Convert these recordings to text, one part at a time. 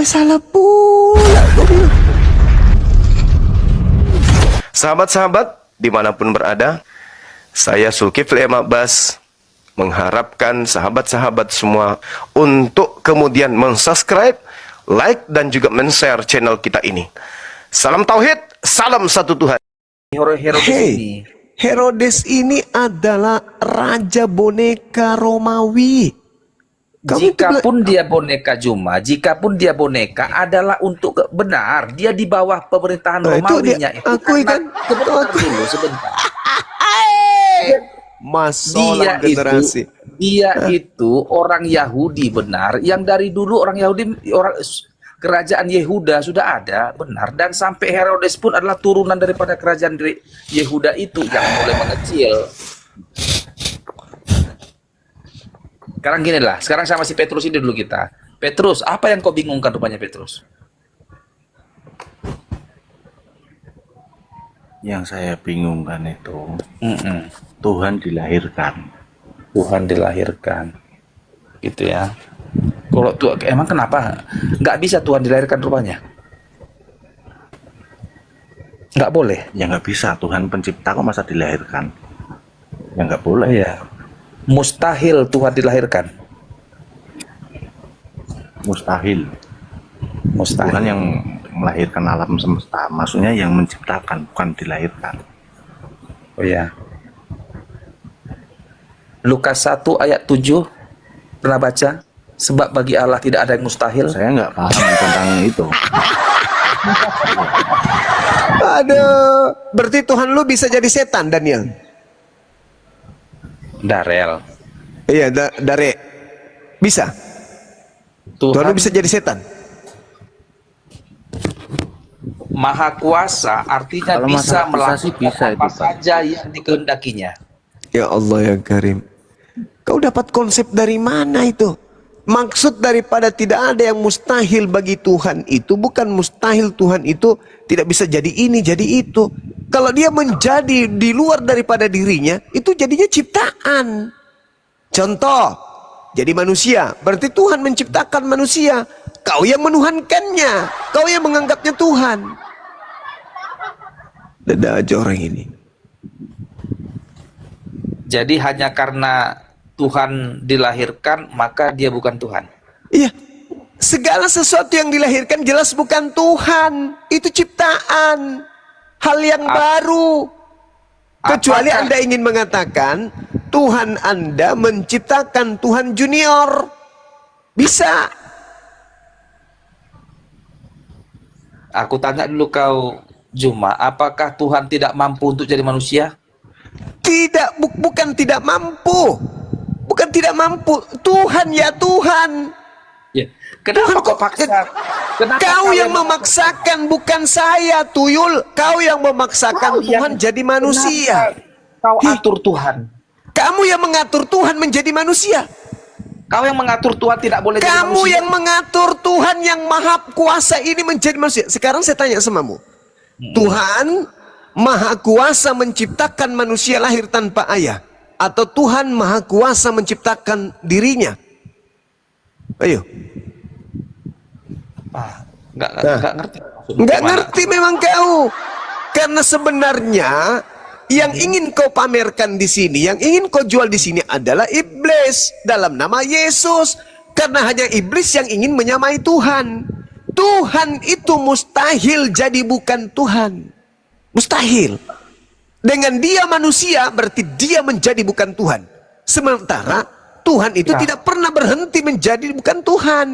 Salah pula gua bilang. Sahabat-sahabat dimanapun berada, saya Zulkifli M. Abbas mengharapkan sahabat-sahabat semua untuk kemudian mensubscribe, like, dan juga men-share channel kita ini. Salam Tauhid, salam satu Tuhan. Herodes ini. Herodes ini adalah raja boneka Romawi. Jikapun dia boneka Juma, jikapun dia boneka adalah untuk benar, dia di bawah pemerintahan Romawinya itu. Aku kan dulu sebentar. Masalah generasi. Dia itu orang Yahudi benar, yang dari dulu orang Yahudi, kerajaan Yehuda sudah ada benar, dan sampai Herodes pun adalah turunan daripada kerajaan dari Yehuda itu yang mulai mengecil. Sekarang gini lah, sekarang sama si Petrus ini dulu kita. Petrus, apa yang kau bingungkan rupanya Petrus? Yang saya bingungkan itu, Tuhan dilahirkan. Tuhan dilahirkan, gitu ya. Kalau tuh emang kenapa nggak bisa Tuhan dilahirkan rupanya? Nggak boleh. Ya nggak bisa, Tuhan pencipta kok masa dilahirkan? Ya nggak boleh. Ya. Mustahil Tuhan dilahirkan. Mustahil. Mustahil. Tuhan yang melahirkan alam semesta, maksudnya yang menciptakan, bukan dilahirkan. Oh ya. Lukas 1 ayat 7 pernah baca? Sebab bagi Allah tidak ada yang mustahil. Saya nggak paham tentang itu. Aduh, berarti Tuhan lu bisa jadi setan, Daniel? Darel. Iya, dari bisa. Tuhan lu bisa jadi setan. Maha kuasa artinya Kalau bisa masalah melakukan sih bisa apa itu, Pak. saja yang dikehendakinya. Ya Allah ya Karim. Kau dapat konsep dari mana itu? Maksud daripada tidak ada yang mustahil bagi Tuhan itu bukan mustahil Tuhan itu tidak bisa jadi ini, jadi itu. Kalau dia menjadi di luar daripada dirinya, itu jadinya ciptaan. Contoh, jadi manusia. Berarti Tuhan menciptakan manusia. Kau yang menuhankannya. Kau yang menganggapnya Tuhan. Ada aja orang ini. Jadi hanya karena Tuhan dilahirkan, maka dia bukan Tuhan. Iya. Segala sesuatu yang dilahirkan jelas bukan Tuhan. Itu ciptaan. Hal yang baru. Kecuali Apakah Anda ingin mengatakan Tuhan Anda menciptakan Tuhan junior. Bisa. aku tanya dulu kau, Juma, apakah Tuhan tidak mampu untuk jadi manusia? Tidak, bukan tidak mampu. Bukan tidak mampu. Tuhan ya Tuhan. Ya. Kenapa Tuhan kau paksa? Kenapa Kau yang kalian memaksakan, bukan saya, Tuyul. Kau yang memaksakan Kau Tuhan yang- jadi manusia. Kau Ih. atur Tuhan. Kamu yang mengatur Tuhan menjadi manusia. Kau yang mengatur Tuhan tidak boleh jadi Kamu manusia. yang mengatur Tuhan yang maha kuasa ini menjadi manusia. Sekarang saya tanya samamu. Tuhan maha kuasa menciptakan manusia lahir tanpa ayah. Atau Tuhan maha kuasa menciptakan dirinya? Ayo. Nggak ngerti. Nggak ngerti memang kau. Karena sebenarnya yang ingin kau pamerkan di sini, yang ingin kau jual di sini adalah iblis dalam nama Yesus. Karena hanya iblis yang ingin menyamai Tuhan. Tuhan itu mustahil jadi bukan Tuhan. Mustahil. Dengan dia manusia berarti dia menjadi bukan Tuhan. Sementara Tuhan itu tidak pernah berhenti menjadi bukan Tuhan.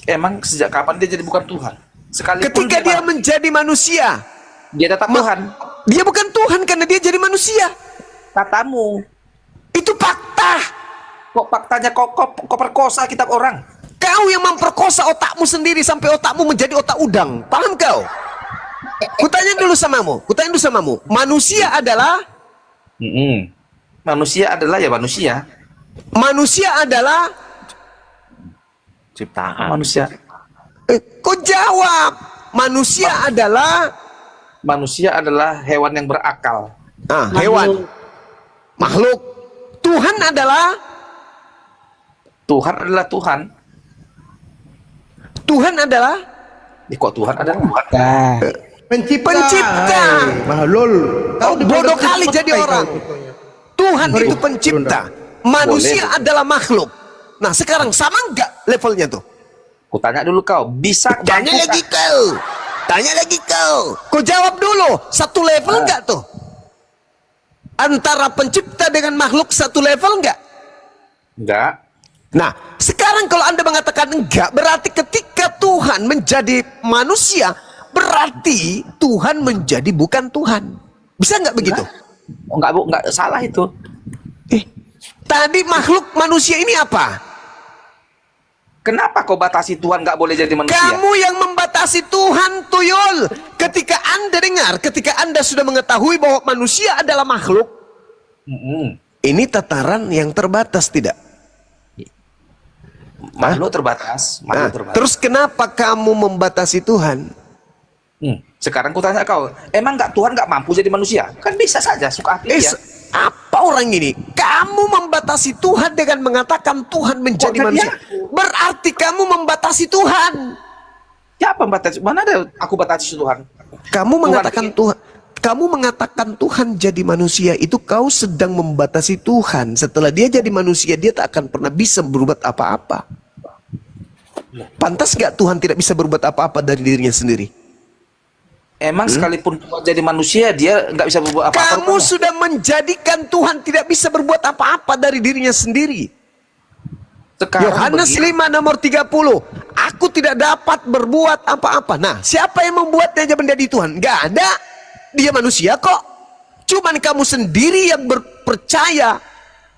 Emang sejak kapan dia jadi bukan Tuhan? Sekalipun Ketika dia menjadi manusia, dia tetap Tuhan. dia bukan Tuhan karena dia jadi manusia. Katamu. Itu fakta. Kok faktanya kok perkosa kita orang? Kau yang memperkosa otakmu sendiri sampai otakmu menjadi otak udang. Paham kau? Kutanya dulu samamu. Manusia adalah Manusia adalah ya manusia. Manusia adalah Ciptaan. Manusia. Kau jawab. Manusia adalah hewan yang berakal. hewan. Makhluk. Tuhan adalah Tuhan adalah Tuhan. Tuhan adalah Kok Tuhan adalah? pencipta. Mahlul. Kau bodoh kali jadi orang. Tuhan itu pencipta. Manusia adalah makhluk. Nah sekarang sama enggak levelnya tuh? Ku tanya dulu kau, bisa Tanya mampukah- lagi kau. Tanya lagi kau. Kau jawab dulu. Satu level enggak tuh? Antara pencipta dengan makhluk satu level enggak? Enggak. Nah, sekarang kalau Anda mengatakan enggak, berarti ketika Tuhan menjadi manusia, berarti Tuhan menjadi bukan Tuhan. Bisa enggak begitu? Enggak, Bu, enggak salah itu. Tadi makhluk manusia ini apa? Kenapa kau batasi Tuhan nggak boleh jadi manusia? Kamu yang membatasi Tuhan, tuyul. Ketika Anda dengar, ketika Anda sudah mengetahui bahwa manusia adalah makhluk, ini tataran yang terbatas, tidak? Makhluk terbatas. Nah, Makhluk terbatas. terus kenapa kamu membatasi Tuhan? Sekarang ku tanya kau, emang nggak Tuhan nggak mampu jadi manusia? Kan bisa saja, suka hati dia. Apa orang ini? Kamu membatasi Tuhan dengan mengatakan Tuhan menjadi Kok manusia. jadi Berarti kamu membatasi Tuhan. Siapa membatasi? Mana ada aku batasi Tuhan? Kamu Tuhan mengatakan ini- Tuhan. Kamu mengatakan Tuhan jadi manusia itu kau sedang membatasi Tuhan. Setelah dia jadi manusia, dia tak akan pernah bisa berbuat apa-apa. Pantas gak Tuhan tidak bisa berbuat apa-apa dari dirinya sendiri? Emang sekalipun Tuhan jadi manusia, dia nggak bisa berbuat apa-apa. Kamu sudah menjadikan Tuhan tidak bisa berbuat apa-apa dari dirinya sendiri. Sekarang Yohanes begini, 5 nomor 30. Aku tidak dapat berbuat apa-apa. Nah, siapa yang membuatnya aja menjadi Tuhan? Gak ada. Dia manusia kok. Cuman kamu sendiri yang berpercaya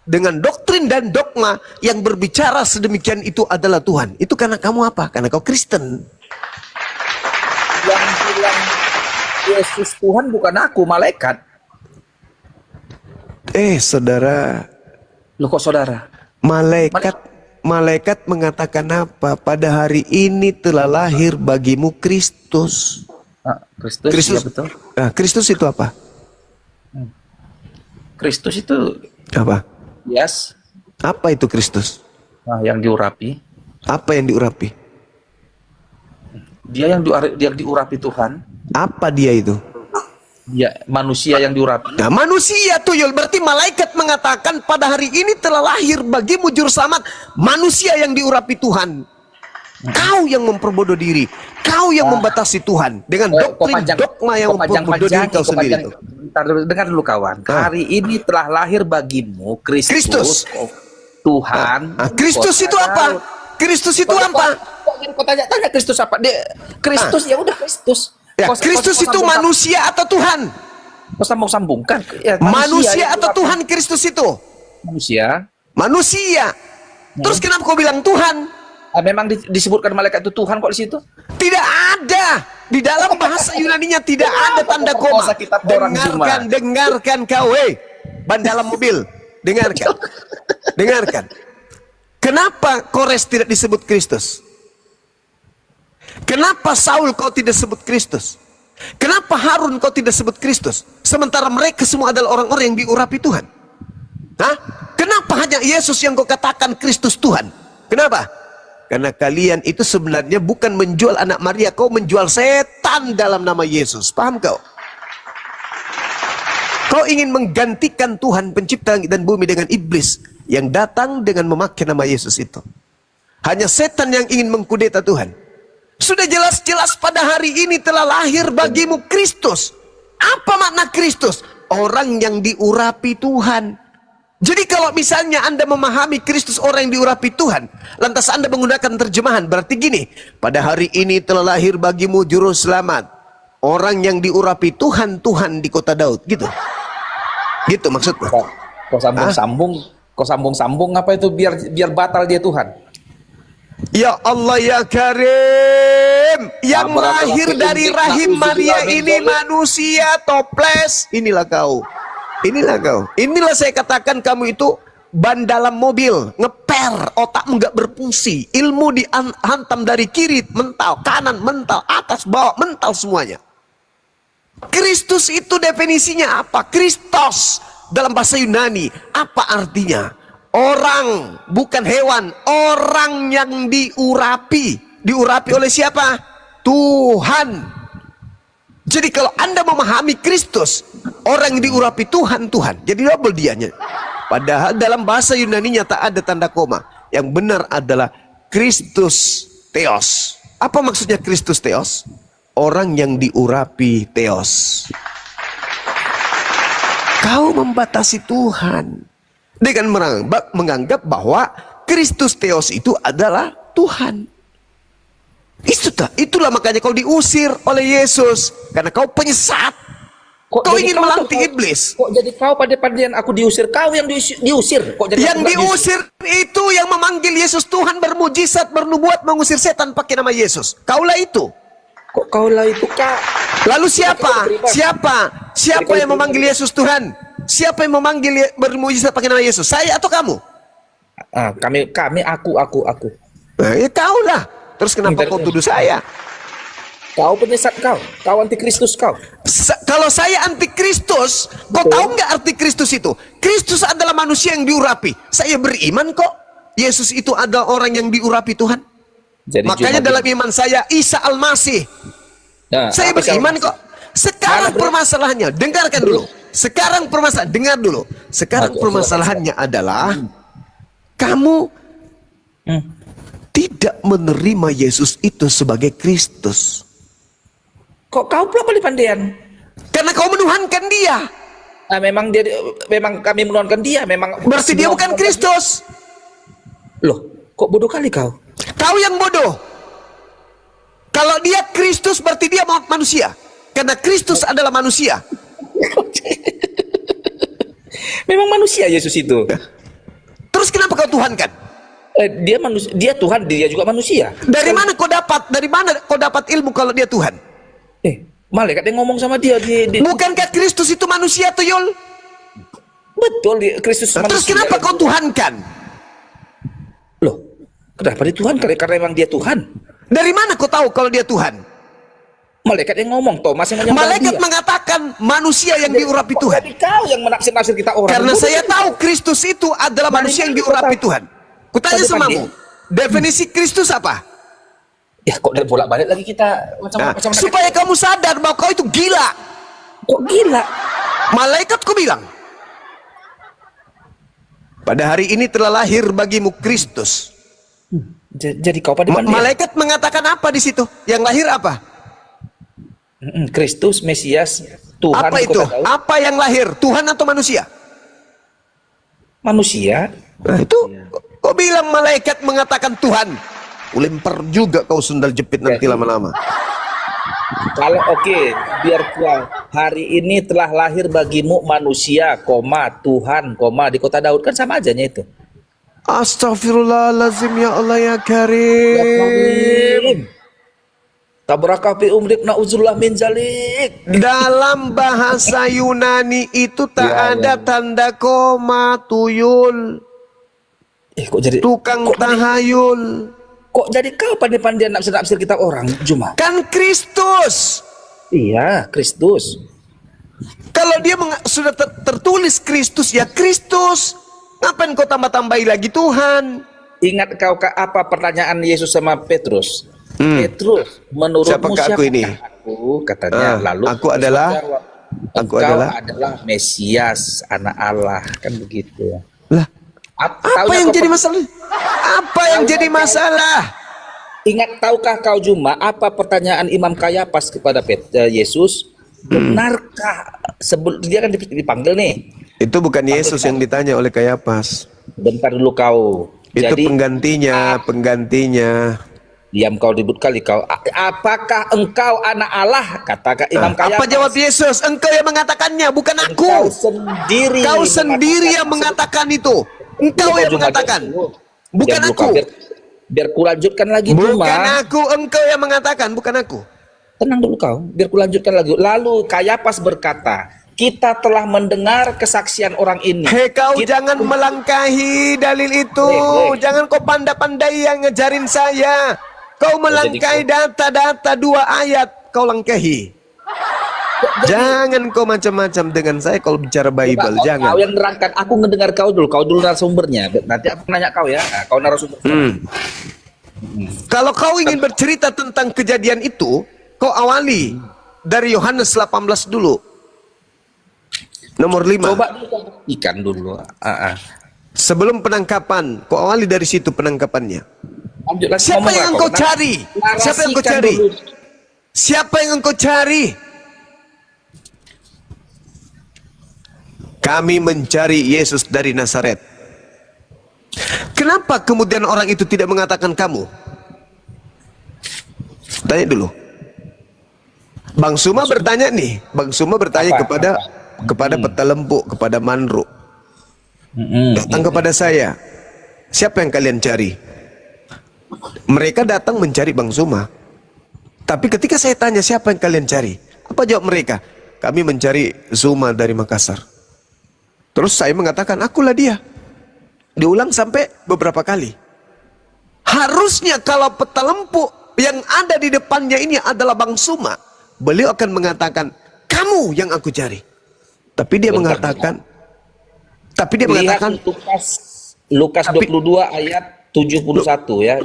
dengan doktrin dan dogma yang berbicara sedemikian itu adalah Tuhan. Itu karena kamu apa? Karena kau Kristen. yang bilang Yesus Tuhan bukan aku, malaikat. Saudara, Loh kok saudara? Malaikat mengatakan apa? Pada hari ini telah lahir bagimu Kristus. Kristus, Kristus, ya betul. Kristus itu apa? Kristus itu Apa? yes, Apa itu Kristus? yang diurapi. Apa yang diurapi? Dia yang diurapi Tuhan. Apa dia itu? Dia manusia yang diurapi. Nah, manusia tuyul. Berarti malaikat mengatakan pada hari ini telah lahir bagimu juru selamat. Manusia yang diurapi Tuhan. Kau yang memperbodoh diri. Kau yang membatasi Tuhan. Dengan doktrin dogma yang memperbodoh diri kau sendiri itu. Dengar dulu kawan. Hari ini telah lahir bagimu Kristus. Tuhan. Kristus itu apa? Kristus itu apa? Kau tanya Kristus apa? Kristus ya udah Kristus. Ya, Kristus itu manusia atau Tuhan? Kau sambung-sambungkan. Ya, Manusia atau yang Tuhan Kristus itu? Manusia. Manusia. Terus kenapa kau bilang Tuhan? Memang disebutkan malaikat itu Tuhan kok di situ? Tidak ada. Di dalam bahasa Yunaninya tidak ada tanda koma. Dengarkan kau, ban dalam mobil. Dengarkan. Kenapa Kores tidak disebut Kristus? Kenapa Saul kau tidak sebut Kristus? Kenapa Harun kau tidak sebut Kristus? Sementara mereka semua adalah orang-orang yang diurapi Tuhan. Hah? Kenapa hanya Yesus yang kau katakan Kristus Tuhan? Kenapa? Karena kalian itu sebenarnya bukan menjual anak Maria, kau menjual setan dalam nama Yesus. Paham kau? Kau ingin menggantikan Tuhan pencipta langit dan bumi dengan iblis yang datang dengan memakai nama Yesus itu. Hanya setan yang ingin mengkudeta Tuhan. Sudah jelas-jelas pada hari ini telah lahir bagimu Kristus. Apa makna Kristus? Orang yang diurapi Tuhan. Jadi kalau misalnya Anda memahami Kristus orang yang diurapi Tuhan, lantas Anda menggunakan terjemahan, berarti gini, pada hari ini telah lahir bagimu juru selamat, orang yang diurapi Tuhan, Tuhan di kota Daud, gitu. Gitu maksudnya. Kau sambung-sambung apa itu biar batal dia Tuhan. Ya Allah ya Karim, yang lahir dari rahim Maria ini manusia toples. Inilah kau. Inilah saya katakan kamu itu ban dalam mobil, ngeper, otakmu nggak berfungsi, ilmu dihantam dari kiri mental, kanan mental, atas bawah mental semuanya. Kristus itu definisinya apa? Kristos dalam bahasa Yunani apa artinya? Orang, bukan hewan, orang yang diurapi. diurapi oleh siapa? Tuhan. Jadi kalau Anda memahami Kristus, orang yang diurapi Tuhan, Tuhan. Jadi double dianya. Padahal dalam bahasa Yunani-nya tak ada tanda koma. Yang benar adalah Kristus Theos. Apa maksudnya Kristus Theos? Orang yang diurapi Theos. Kau membatasi Tuhan dengan menganggap bahwa Kristus Theos itu adalah Tuhan. Itulah makanya kau diusir oleh Yesus karena kau penyesat. Kau ingin melantik iblis. Kok jadi kau pada pandian aku diusir? Kau yang diusir. Kok jadi Yang diusir itu yang memanggil Yesus Tuhan, bermujizat, bernubuat, mengusir setan pakai nama Yesus. Kaulah itu. Kok kaulah itu, Kak? Lalu siapa yang memanggil Yesus Tuhan? Siapa yang memanggil bermujizat pakai nama Yesus? Saya atau kamu? Aku. Nah, ya kaulah. Terus kenapa kau tuduh saya? Kau penyesat kau antikristus kau. Kalau saya antikristus, kau tahu nggak arti Kristus itu? Kristus adalah manusia yang diurapi. Saya beriman kok. Yesus itu ada orang yang diurapi Tuhan. Jadi makanya dalam iman saya Isa Al-Masih. Nah, saya beriman kok. Sekarang permasalahannya, dengarkan dulu. Dengar dulu. Sekarang permasalahannya adalah kamu tidak menerima Yesus itu sebagai Kristus. Kok kau pula pandai-pandaian? Karena kau menuhankan dia. Nah, memang kami menuhankan dia. Memang berarti dia bukan Kristus. Loh, kok bodoh kali kau? Kau yang bodoh. Kalau dia Kristus berarti dia manusia. Karena Kristus adalah manusia. Memang manusia Yesus itu. Terus kenapa kau tuhankan? Dia manusia, dia Tuhan, dia juga manusia. Dari mana kau dapat ilmu kalau dia Tuhan? Malaikat yang ngomong sama dia bukankah Kristus itu manusia tuh, Yul? Betul, Kristus manusia. Terus kenapa kau tuhankan? Loh, kenapa dituhankan? Karena memang dia Tuhan. Dari mana kau tahu kalau dia Tuhan? Malaikat yang ngomong, Thomas yang malaikat mengatakan manusia yang diurapi Tuhan. Jadi kau yang menafsir-nafsir kita orang. Karena saya tahu Kristus itu adalah manusia yang diurapi Tuhan. Kutanya samamu, definisi Kristus apa? Ya kok dari bolak-balik lagi kita macam supaya kamu sadar bahwa kau itu gila. Kok gila? Malaikatku bilang, pada hari ini telah lahir bagimu Kristus. Jadi kau pada malaikat mengatakan apa di situ? Yang lahir apa? Kristus, Mesias, Tuhan. Apa itu? Apa yang lahir? Tuhan atau manusia? Manusia. Nah, itu kau bilang malaikat mengatakan Tuhan. Lempar juga kau sundal jepit nanti lama-lama. Kalau biar kau hari ini telah lahir bagimu manusia, Tuhan, di kota Daud, kan sama ajanya itu. Astagfirullahaladzim, ya Allah ya Karim. Tabrakah fi umrik na'udzubillah min zalik. Dalam bahasa Yunani itu tak ada tanda koma, tuyul. Kok jadi tukang tahayul? Kok jadi kau pandai-pandai nafsir-nafsir kita orang, Juma? Kan Kristus. Iya, Kristus. Kalau dia sudah tertulis Kristus, ya Kristus. Ngapain kau tambah-tambahi lagi Tuhan? Ingat kau apa pertanyaan Yesus sama Petrus? Petrus, menurutmu siapa aku ini? Aku, katanya. Lalu aku adalah Mesias, anak Allah, kan begitu. Lah, apa yang jadi masalah? Apa yang jadi masalah? Ingat, tahukah kau Juma apa pertanyaan Imam Kayafas kepada Yesus? Benarkah dia kan dipanggil nih? Itu bukan Yesus yang ditanya oleh Kayafas. Bentar dulu kau. Itu jadi, penggantinya. Diam kau, ribut kali kau. Apakah engkau anak Allah? Katakan Imam Kayafas. Apa jawab Yesus? Engkau yang mengatakannya, bukan aku. Kau sendiri yang mengatakan itu. Engkau yang mengatakan. Bukan aku. Biar kulanjutkan lagi. Bukan aku, engkau yang mengatakan, bukan aku. Tenang dulu kau, biar kulanjutkan lagi. Lalu Kayafas berkata, kita telah mendengar kesaksian orang ini. Kau jangan melangkahi dalil itu. Jangan kau pandai-pandai yang ngejarin saya. Kau melangkahi data-data 2 ayat. Kau langkahi. Jangan kau macam-macam dengan saya kalau bicara Bible. Jangan. Kau yang nerangkan, aku ngedengar kau dulu. Kau dulu narasumbernya. Nanti aku nanya kau ya. Kau narasumber. Kalau kau ingin bercerita tentang kejadian itu, kau awali dari Yohanes 18 dulu. Nomor 5. Coba ikan dulu. Sebelum penangkapan, kau awali dari situ penangkapannya. Lanjutlah, Siapa ngomong yang lah, engkau kau. cari? Siapa yang engkau Narasikan cari? dulu. Siapa yang engkau cari? Kami mencari Yesus dari Nazaret. Kenapa kemudian orang itu tidak mengatakan kamu? Tanya dulu. Bang Suma bertanya nih. Bang Suma bertanya kepada peta lembu, kepada Manru. Datang kepada saya. Siapa yang kalian cari? Mereka datang mencari Bang Suma. Tapi ketika saya tanya siapa yang kalian cari? Apa jawab mereka? Kami mencari Zuma dari Makassar. Terus saya mengatakan, akulah dia. Diulang sampai beberapa kali. Harusnya kalau peta lempu yang ada di depannya ini adalah Bang Suma, beliau akan mengatakan, kamu yang aku cari. Tapi dia mengatakan, Lihat Lukas 22 ayat 71 ya.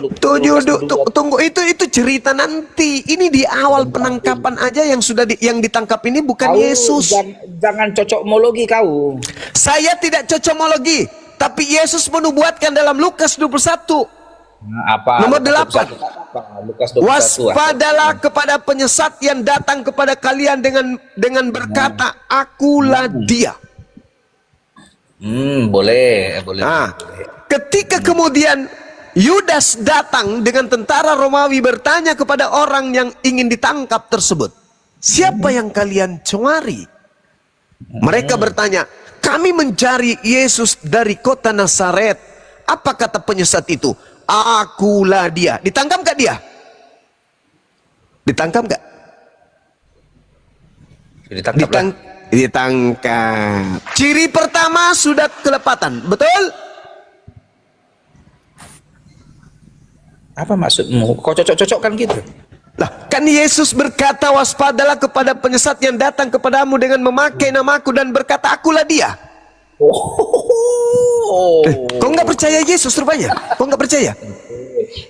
Tunggu, itu cerita nanti. Ini di awal penangkapan aja yang sudah yang ditangkap ini bukan Kau Yesus. jangan cocokmologi kau. Saya tidak cocokmologi, tapi Yesus menubuatkan dalam Lukas 21. Nomor 8. Lukas 21. Waspadalah kepada penyesat yang datang kepada kalian dengan berkata, akulah dia. Boleh. Nah, ketika kemudian Yudas datang dengan tentara Romawi bertanya kepada orang yang ingin ditangkap tersebut, siapa yang kalian cari? Mereka bertanya, kami mencari Yesus dari kota Nazaret. Apa kata penyesat itu? Akulah dia. Ditangkap gak dia? Ditangkap gak? Ditangkap. Ciri pertama sudah kelepatan, betul? Apa maksudmu? Kau cocok-cocokkan gitu? Lah, kan Yesus berkata, waspadalah kepada penyesat yang datang kepadamu dengan memakai namaku dan berkata, akulah dia. Kau nggak percaya Yesus rupanya? Kau nggak percaya?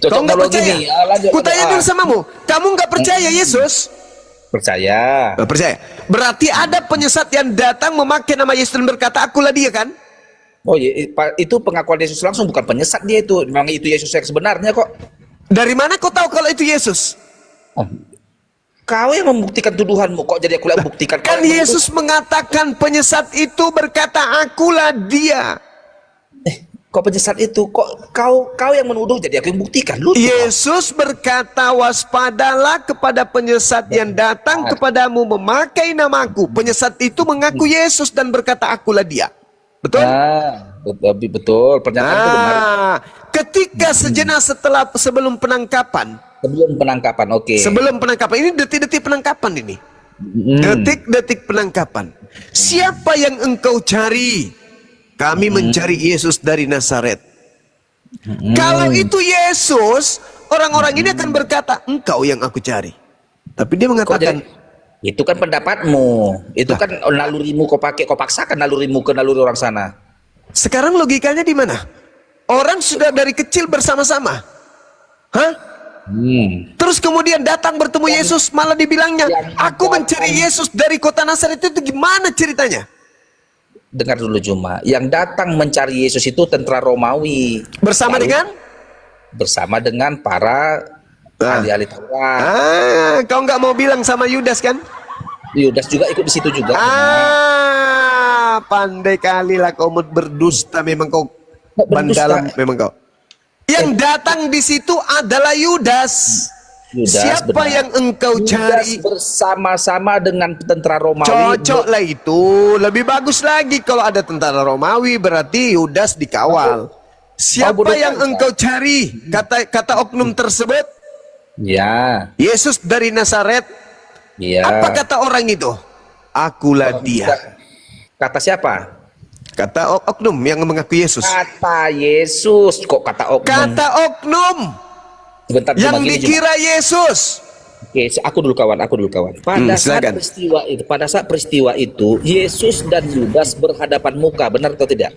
Kau nggak percaya? Kutanya dulu samamu, kamu nggak percaya Yesus? Percaya. Percaya. Berarti ada penyesat yang datang memakai nama Yesus dan berkata, akulah dia, kan? Oh iya, itu pengakuan Yesus langsung, bukan penyesat dia itu. Memang itu Yesus yang sebenarnya kok. Dari mana kau tahu kalau itu Yesus? Kau yang membuktikan tuduhanmu, kok jadi aku yang buktikan? Kan Yesus mengatakan penyesat itu berkata, akulah dia. Kok penyesat itu? Kok kau yang menuduh, jadi aku yang buktikan? Yesus berkata, waspadalah kepada penyesat yang datang kepadamu memakai namaku. Penyesat itu mengaku Yesus dan berkata, akulah dia. Betul? Betul. Pernyataan itu benar. Ketika sejenak sebelum penangkapan. Sebelum penangkapan, oke. Sebelum penangkapan, ini detik-detik penangkapan ini. Detik-detik penangkapan. Siapa yang engkau cari? Kami mencari Yesus dari Nazaret. Kalau itu Yesus, orang-orang ini akan berkata, engkau yang aku cari. Tapi dia mengatakan, itu kan pendapatmu. Itu kan nalurimu kau pakai, kau paksakan nalurimu ke naluri orang sana. Sekarang logikanya di mana? Orang sudah dari kecil bersama-sama. Hah? Terus kemudian datang bertemu Yesus, malah dibilangnya, aku mencari Yesus dari kota Nazaret. Itu gimana ceritanya? Dengar dulu Juma, yang datang mencari Yesus itu tentara Romawi. Bersama dengan para ahli-ahli Taurat. Kau nggak mau bilang sama Yudas kan? Yudas juga ikut di situ juga. Pandai kali lah kau berdusta, memang kau bandalam, memang kau. Yang datang di situ adalah Yudas. Siapa benar yang engkau cari? Bersama-sama dengan tentara Romawi. Cocoklah itu. Lebih bagus lagi kalau ada tentara Romawi, berarti Yudas dikawal. Siapa yang engkau cari? Kata oknum tersebut? Ya. Yesus dari Nazaret. Ya. Apa kata orang itu? Akulah dia. Kata siapa? Kata oknum yang mengaku Yesus. Kata Yesus. Kok kata oknum? Kata oknum. Sebentar, yang dikira Yesus. Oke, aku dulu kawan. Pada saat peristiwa itu, Yesus dan Yudas berhadapan muka, benar atau tidak?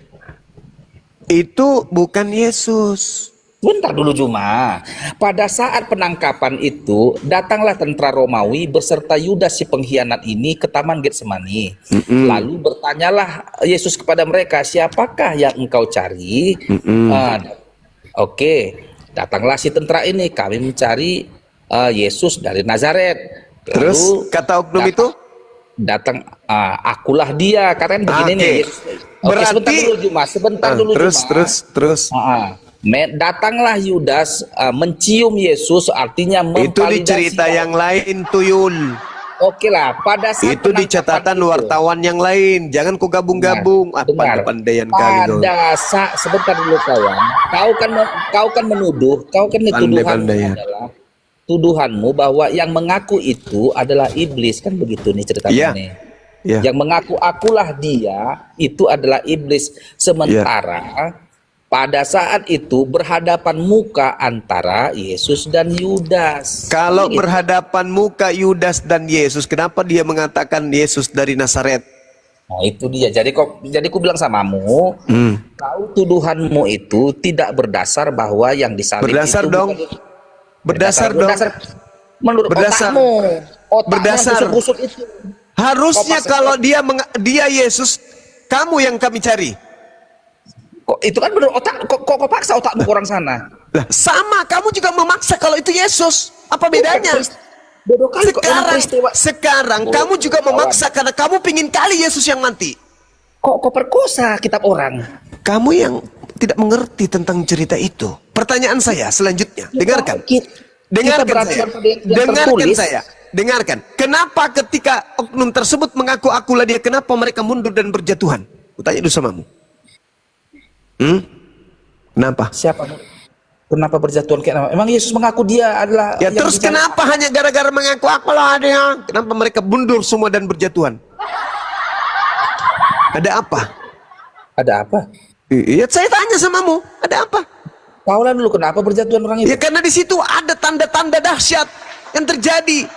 Itu bukan Yesus. Bentar dulu Juma. Pada saat penangkapan itu, datanglah tentara Romawi beserta Yudas si pengkhianat ini ke Taman Getsemani. Lalu bertanyalah Yesus kepada mereka, siapakah yang engkau cari? Oke, datanglah si tentara ini, kami mencari Yesus dari Nazaret. Terus Lalu kata oknum itu? datang, akulah dia, katakan begini Oke. nih. Yesus. Oke, sebentar Berarti- dulu Juma, sebentar dulu Juma. Terus. Datanglah Yudas mencium Yesus, artinya Itu di memvalidasi cerita bahwa- yang lain, Tuyul. Oke lah, pada saat Itu di penangkapan catatan itu- wartawan yang lain. Jangan kau gabung-gabung. Dengar, Pandai-pandaian kali kau. pada saat sebentar dulu kawan, kau kan menuduh, kau kan tuduhanmu Pandai-pandaian. adalah tuduhanmu bahwa yang mengaku itu adalah iblis, kan begitu nih ceritanya Iya. nih. Ya. Yang mengaku akulah dia itu adalah iblis, sementara pada saat itu berhadapan muka antara Yesus dan Yudas. Kalau Gitu. berhadapan muka Yudas dan Yesus, kenapa dia mengatakan Yesus dari Nazaret? Nah itu dia. Jadi ku bilang samamu, kau tuduhanmu itu tidak berdasar bahwa yang disalib Berdasar itu dong. bukan- Berdasar dong. menurut Berdasar. otakmu Berdasar. yang busuk-busuk itu. Harusnya Kok pas- kalau dia Yesus, kamu yang kami cari. Kok itu kan menurut otak, kok paksa otakmu ke orang sana? Lah, sama, kamu juga memaksa kalau itu Yesus. Apa bedanya? Bodoh kali kok emang peristiwa. Sekarang kamu juga memaksa karena kamu pingin kali Yesus yang mati. Kok perkosa kitab orang? Kamu yang tidak mengerti tentang cerita itu. Pertanyaan saya selanjutnya, dengarkan. Dengarkan berarti saya. pada yang Dengarkan tertulis. saya. Dengarkan. Kenapa ketika oknum tersebut mengaku akulah dia, kenapa mereka mundur dan berjatuhan? Kutanya dulu samamu. Kenapa? Siapa? Kenapa berjatuhan kayak nama? Emang Yesus mengaku dia adalah Ya yang terus bicara- kenapa hanya gara-gara mengaku akulah dia? Kenapa mereka mundur semua dan berjatuhan? Ada apa? Ada apa? Iya, saya tanya samamu, ada apa? Kau lah dulu kenapa berjatuhan orang itu? Ya karena di situ ada tanda-tanda dahsyat yang terjadi.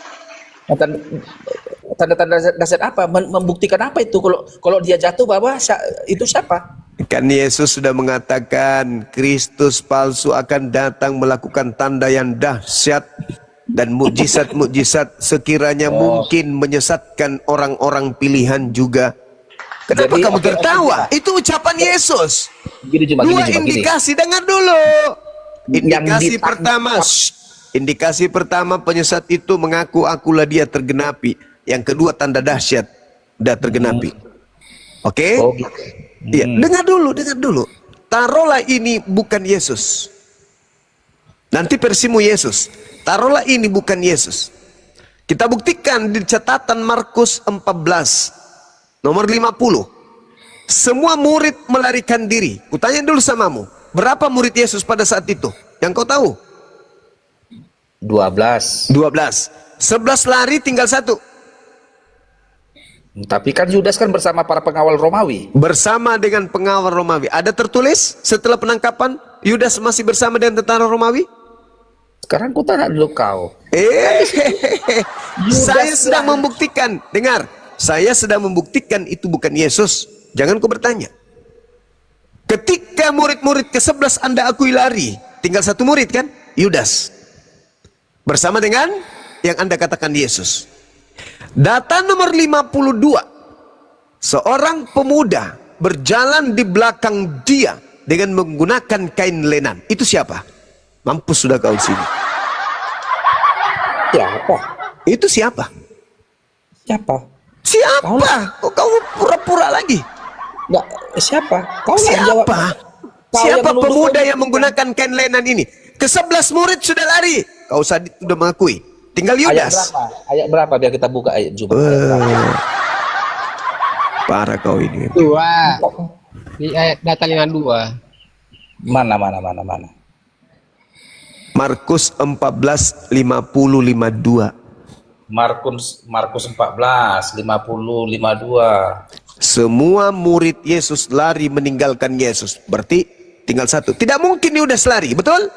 Tanda-tanda dahsyat apa? Membuktikan apa itu? Kalau dia jatuh bahwa itu siapa? Kan Yesus sudah mengatakan Kristus palsu akan datang melakukan tanda yang dahsyat dan mukjizat-mukjizat sekiranya mungkin menyesatkan orang-orang pilihan juga. Kenapa Jadi, kamu oke, tertawa? Itu ucapan Yesus. Gini cuma Dua gini. indikasi, dengar dulu. Indikasi Yang pertama, indikasi pertama penyesat itu mengaku akulah dia tergenapi. Yang kedua tanda dahsyat udah tergenapi. Oke? Oh gitu. Iya, dengar dulu. Taruhlah ini bukan Yesus. Nanti versimu Yesus. Taruhlah ini bukan Yesus. Kita buktikan di catatan Markus 14 nomor 50. Semua murid melarikan diri. Kutanya dulu samamu, berapa murid Yesus pada saat itu? Yang kau tahu? 12. 12. 11 lari, tinggal satu. Tapi kan Yudas kan bersama para pengawal Romawi. Bersama dengan pengawal Romawi. Ada tertulis setelah penangkapan Yudas masih bersama dengan tentara Romawi? Sekarang ku tanya dulu kau. Saya sedang membuktikan. Dengar, saya sedang membuktikan itu bukan Yesus. Jangan kau bertanya. Ketika murid-murid ke-11 Anda akui lari, tinggal satu murid kan? Yudas. Bersama dengan yang Anda katakan Yesus. Data nomor 52. Seorang pemuda berjalan di belakang dia dengan menggunakan kain lenan. Itu siapa? Mampus sudah kau di sini. Siapa? Itu siapa? Siapa? Siapa? Kok kau pura-pura lagi? Enggak, siapa? Kau lah yang jawab. Siapa? Kau Siapa yang menuduh pemuda kau yang menggunakan kain lenan ini? Ke-11 murid sudah lari. Kau sadit sudah mengakui. Tinggal Ayat Yudas. berapa? Ayat berapa biar kita buka ayat Jumat. Parah kau ini. 2 di ayat data 52. Mana. Markus 14, 50, 52. Markus 14, 50, 52. Semua murid Yesus lari meninggalkan Yesus. Berarti tinggal satu. Tidak mungkin Yudas lari, betul?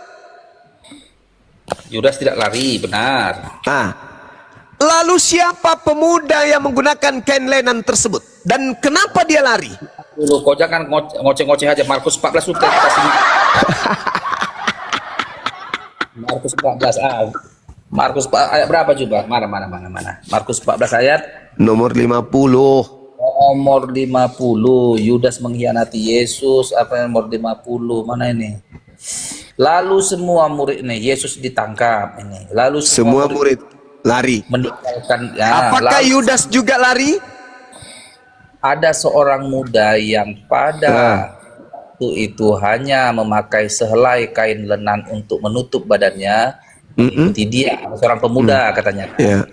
Yudas tidak lari, benar. Nah, lalu siapa pemuda yang menggunakan kain lenan tersebut? Dan kenapa dia lari? Dulu kau jangan ngoceh-ngoceh aja. Markus 14 sudah kasih. Markus 14 ayat berapa coba? Mana. Markus 14 ayat Nomor 50. nomor 50. Yudas mengkhianati Yesus. Apa yang nomor 50? Mana ini? Lalu semua murid ini Yesus ditangkap ini. Lalu Semua murid lari. meninggalkan ya, Apakah lalu Yudas juga lari? ada seorang muda yang pada waktu itu hanya memakai sehelai kain lenan untuk menutup badannya, mengikuti dia, seorang pemuda katanya. Ya.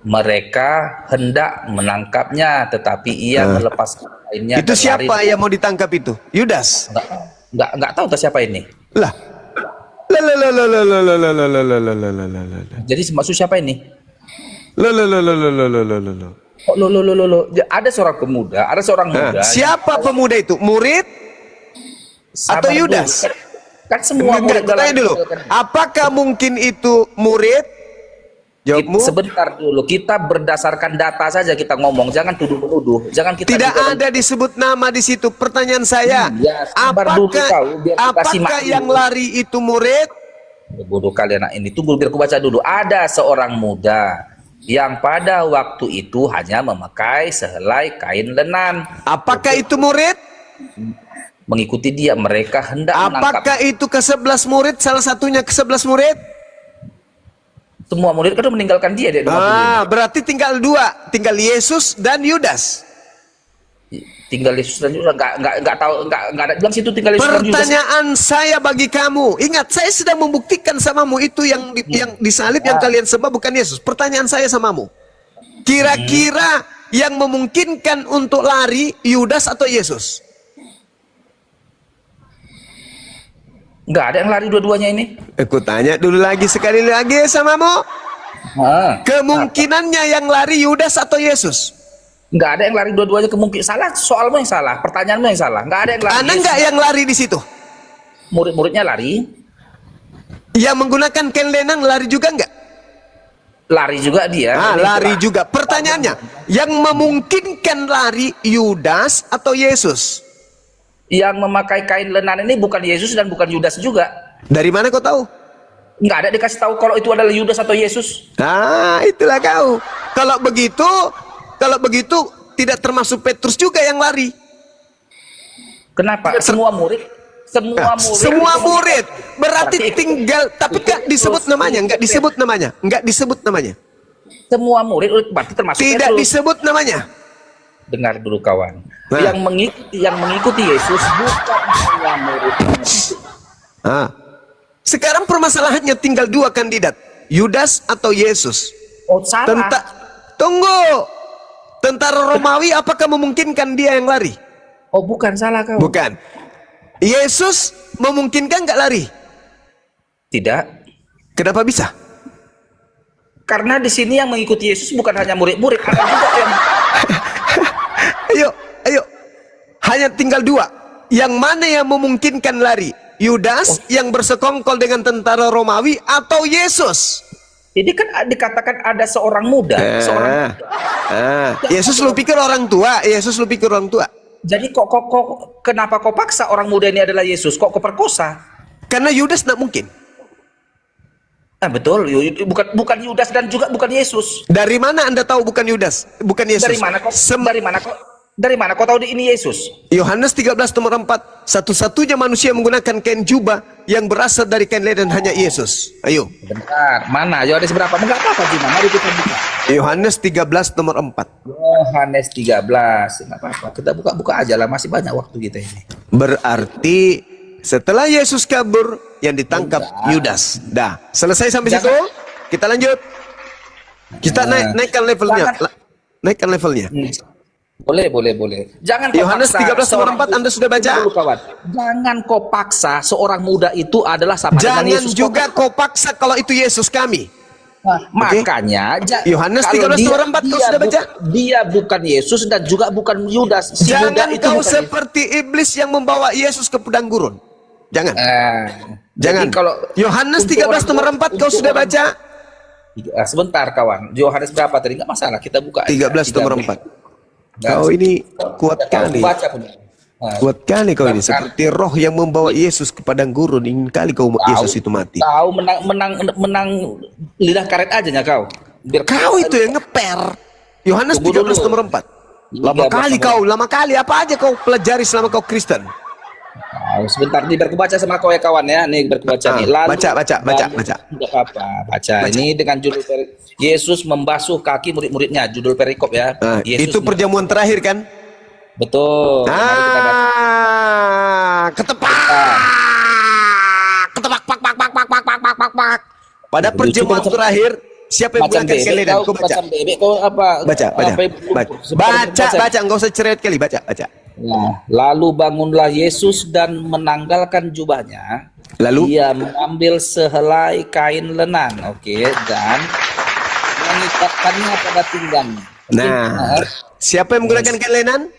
Mereka hendak menangkapnya, tetapi ia melepaskan kainnya. Itu dan siapa lari. yang mau ditangkap itu? Yudas. Nggak tahu entah siapa ini. Lah. Lah lah lah lah lah lah lah lah lah lah lah lah lah lah lah. Jadi maksud siapa ini? Lah lah lah lah lah lah lah lah lah lah. Oh, lo. Ada seorang pemuda, ada seorang muda. Siapa pemuda itu? Murid Sabar atau dulu. Yudas? Kan semua murid Enggak, tanya dulu. Apakah mungkin itu murid? Jawabmu. Sebentar dulu, kita berdasarkan data saja kita ngomong, jangan tuduh-menuduh, jangan kita Tidak juga ada disebut nama di situ. Pertanyaan saya, Ya, sabar dulu kau, biar kita simak apakah dulu. yang lari itu murid? bodoh kalian anak ini. Tunggu biar aku baca dulu. Ada seorang muda yang pada waktu itu hanya memakai sehelai kain lenan. Apakah itu murid? Mengikuti dia, mereka hendak Apakah menangkap. itu ke-11 murid? Salah satunya ke-11 murid? Semua murid kan meninggalkan dia. Berarti tinggal dua, tinggal Yesus dan Yudas. Tinggal Yesus dan Yudas. Nggak tahu, nggak ada bilang situ tinggal Yesus dan Yudas. Pertanyaan saya bagi kamu, ingat saya sedang membuktikan samamu itu yang disalib yang kalian sembah bukan Yesus. Pertanyaan saya samamu, kira-kira yang memungkinkan untuk lari Yudas atau Yesus? Nggak ada yang lari dua-duanya ini. Aku tanya dulu lagi sekali lagi samamu, kemungkinannya yang lari Yudas atau Yesus? Nggak ada yang lari dua-duanya, kemungkinan salah. Soalmu yang salah, pertanyaanmu yang salah. Nggak ada yang lari. Ada nggak yang lari di situ? Murid-muridnya lari. Yang menggunakan kain lenan lari juga nggak? Lari juga dia. Ini Lari telah- juga. Pertanyaannya, yang memungkinkan lari Yudas atau Yesus? Yang memakai kain lenan ini bukan Yesus dan bukan Yudas juga. Dari mana kau tahu? Nggak ada dikasih tahu kalau itu adalah Yudas atau Yesus. Itulah kau. Kalau begitu tidak termasuk Petrus juga yang lari. Kenapa? Semua murid. Semua murid. Berarti Berarti- tinggal, tapi nggak disebut namanya, nggak disebut namanya, nggak disebut namanya. Semua murid berarti termasuk Tidak Petrus. disebut namanya. Dengar dulu kawan. Nah. Yang mengikuti Yesus bukan hanya murid. Sekarang permasalahannya tinggal dua kandidat, Yudas atau Yesus. Oh, salah. Tunggu. Tentara Romawi apakah memungkinkan dia yang lari? Oh, bukan salah kau. Bukan. Yesus memungkinkan nggak lari? Tidak. Kenapa bisa? Karena di sini yang mengikuti Yesus bukan hanya murid-murid, ada juga yang Ayo. Hanya tinggal dua. Yang mana yang memungkinkan lari? Yudas yang bersekongkol dengan tentara Romawi atau Yesus? Ini kan dikatakan ada seorang muda, seorang Yesus lu pikir orang tua? Yesus lu pikir orang tua? Jadi kok kenapa kau paksa orang muda ini adalah Yesus? Kok kau perkosa? Karena Yudas tidak mungkin. Betul, bukan Yudas dan juga bukan Yesus. Dari mana Anda tahu bukan Yudas? Bukan Yesus. Dari mana kau tahu ini Yesus? Yohanes 13 nomor 4, satu-satunya manusia menggunakan kain jubah yang berasal dari kain lenan hanya Yesus. Ayo. Bentar, mana? Yohanes berapa? Enggak apa-apa, Jima. Mari kita buka. Yohanes 13 nomor 4. Yohanes 13. Enggak apa-apa. Kita buka aja lah, masih banyak waktu kita ini. Berarti setelah Yesus kabur, yang ditangkap Yudas. Dah, selesai sampai situ. Kita lanjut. Kita naikkan levelnya. Naikkan levelnya. Boleh. Jangan kau Yohanes paksa 13 nomor 4 Anda sudah baca? Dulu, kawan. Jangan kau paksa seorang muda itu adalah sama dengan Jangan Yesus. juga kau paksa kalau itu Yesus kami. Makanya Yohanes kalau 13 nomor 4 kau sudah baca? Dia bukan Yesus dan juga bukan Yudas. Si muda Jangan itu kau bukan seperti iblis yang membawa Yesus ke padang gurun. Jangan. Jangan. Jadi kalau Yohanes untuk 13 nomor 4 kau sudah baca? Sebentar kawan. Yohanes berapa tadi? Enggak masalah, kita buka. 13 nomor 4. Kau ini kuat kali. Baca pun. Kuat kali kau ini, Bahkan- seperti roh yang membawa Yesus ke padang gurun. Ingin kali kau Yesus itu mati. Tahu menang lidah karet aja ya kau. Biar Kau itu yang ngeper. Yohanes Tunggu 13 dulu. nomor 4. Lama 13 kali nomor- kau, lama kali. Apa aja kau pelajari selama kau Kristen? Sebentar nih biar ku baca sama kau ya kawan ya. Nih biar ku baca nih. Baca. Tidak apa. Baca. Ini dengan judul Yesus membasuh kaki murid-muridnya. Judul perikop ya. Nah, Yesus itu perjamuan terakhir kan? Betul. Mari kita baca. Ketepak. Ketepak, pak. Pada Lucu perjamuan macam- terakhir, siapa yang Macam menggunakan bebek kelenan? kau, Kau baca. macam bebek kau apa? Baca. Sebentar, Baca, enggak usah cerewet kali, baca. Nah, lalu bangunlah Yesus dan menanggalkan jubahnya. Lalu? Ia mengambil sehelai kain lenan, dan mengikatkannya pada pinggangnya. Nah, siapa yang menggunakan kelenan?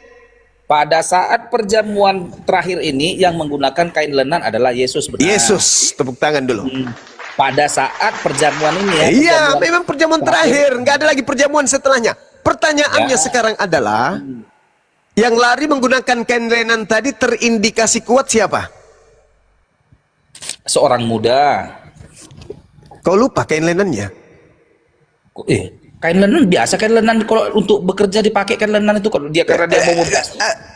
Pada saat perjamuan terakhir ini yang menggunakan kain lenan adalah Yesus, benar. Yesus. Tepuk tangan dulu. Pada saat perjamuan ini ya. Iya, perjamuan memang perjamuan terakhir. Enggak ada lagi perjamuan setelahnya. Pertanyaannya Ya. sekarang adalah, yang lari menggunakan kain lenan tadi terindikasi kuat siapa? Seorang muda. Kau lupa kain lenannya? Kain lenan biasa, kain lenan kalau untuk bekerja dipakai kain lenan itu kalau dia karena dia mau membasuh.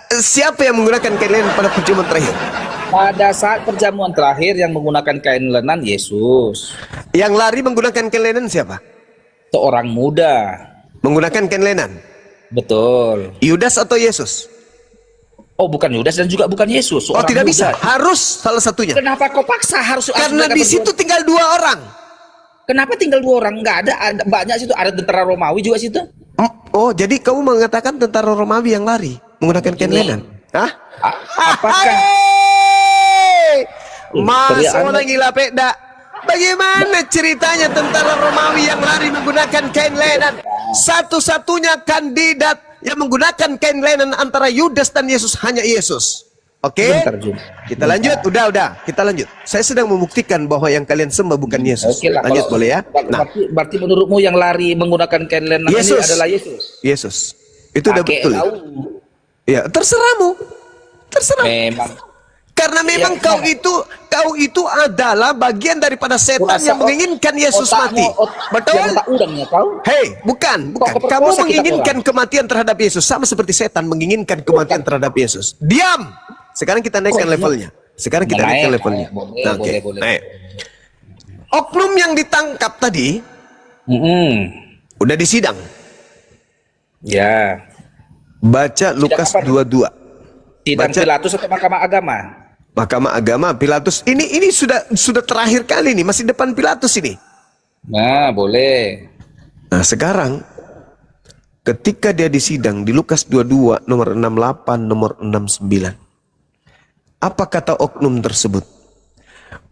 Siapa yang menggunakan kain lenan pada perjamuan terakhir? Pada saat perjamuan terakhir yang menggunakan kain lenan Yesus. Yang lari menggunakan kain lenan siapa? Seorang muda. Menggunakan kain lenan. Betul. Yudas atau Yesus? Oh, bukan Yudas dan juga bukan Yesus. Oh, Seorang tidak muda. bisa. Harus salah satunya. Kenapa kau paksa harus? Karena harus di mereka situ berdua? tinggal 2 orang. Kenapa tinggal 2 orang? Enggak ada banyak situ. Ada tentara Romawi juga situ. Oh, jadi kamu mengatakan tentara Romawi yang lari menggunakan kain Ini. lenan? Hah? Apakah Mas teriakan- orang gila peda. Bagaimana ceritanya tentara Romawi yang lari menggunakan kain lenan? Satu-satunya kandidat yang menggunakan kain lenan antara Yudas dan Yesus hanya Yesus. Oke? Bentar, Jun. Kita lanjut. Udah. Kita lanjut. Saya sedang membuktikan bahwa yang kalian sembah bukan Yesus. Oke lah, Lanjut kalau- boleh ya? Nah, berarti menurutmu yang lari menggunakan kain lenan ini Yesus. adalah Yesus. Yesus. Itu udah Pakai betul. tahu. Ya, terserahmu. Terserah. Memang. Karena memang Ya, kau itu adalah bagian daripada setan Kurasa yang menginginkan Yesus mati. Betul? Yang tak udangnya kau. Hei, bukan. Kau Kamu perkosa kita menginginkan kematian terhadap Yesus sama seperti setan menginginkan kematian terhadap Yesus. Diam. Sekarang kita naikkan levelnya. Sekarang kita naikkan levelnya. Boleh, Nah, oke. boleh. Naik. Oknum yang ditangkap tadi udah disidang. Ya. Baca Lukas apa? 22. Sidang Baca. Pilatus atau Mahkamah Agama? Mahkamah Agama Pilatus. Ini sudah terakhir kali nih, masih depan Pilatus ini. Nah, boleh. Nah, sekarang ketika dia disidang di Lukas 22 nomor 68 nomor 69. Apa kata oknum tersebut?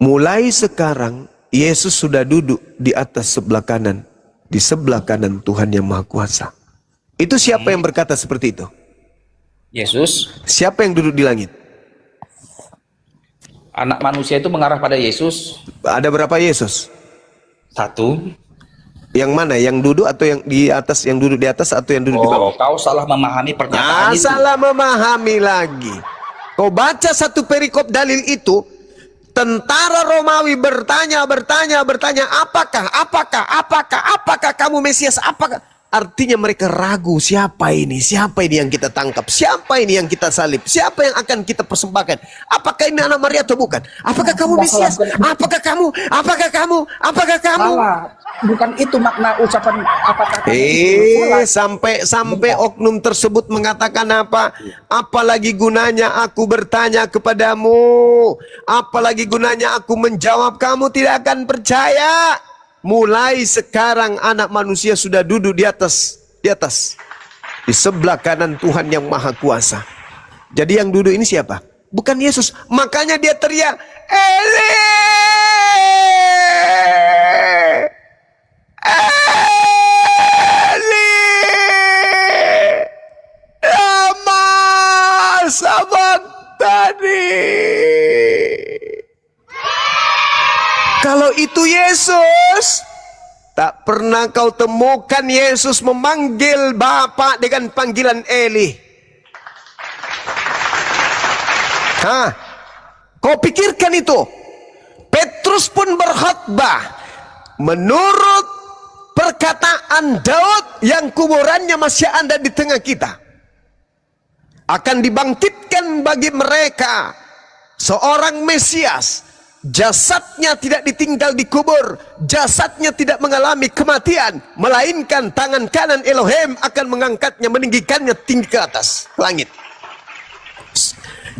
Mulai sekarang Yesus sudah duduk di atas sebelah kanan, di sebelah kanan Tuhan yang Maha Kuasa. Itu siapa yang berkata seperti itu? Yesus, Siapa yang duduk di langit? anak manusia itu mengarah pada Yesus. Ada berapa Yesus? 1. Yang mana? Yang duduk atau yang di atas? Yang duduk di atas atau yang duduk di bawah? Oh, kau salah memahami pernyataan itu. Salah memahami lagi. Kau baca satu perikop dalil itu, tentara Romawi bertanya, apakah kamu Mesias? Apakah? Artinya mereka ragu, siapa ini yang kita tangkap? Siapa ini yang kita salib? Siapa yang akan kita persembahkan? Apakah ini anak Maria atau bukan? Apakah kamu Mesias? Apakah kamu? Salah. Bukan itu makna ucapan apakah kamu itu. Salah. Sampai oknum tersebut mengatakan apa? Apalagi gunanya aku bertanya kepadamu? Apalagi gunanya aku menjawab? Kamu tidak akan percaya. Mulai sekarang anak manusia sudah duduk di atas di sebelah kanan Tuhan yang Maha Kuasa. Jadi yang duduk ini siapa? Bukan Yesus. Makanya dia teriak, Eli, Eli, lama sabachthani. Kalau itu Yesus, tak pernah kau temukan Yesus memanggil Bapa dengan panggilan Eli. Hah? Kau pikirkan itu. Petrus pun berkhotbah menurut perkataan Daud yang kuburannya masih ada di tengah kita. Akan dibangkitkan bagi mereka seorang Mesias. Jasadnya tidak ditinggal di kubur, jasadnya tidak mengalami kematian, melainkan tangan kanan Elohim akan mengangkatnya, meninggikannya tinggi ke atas langit.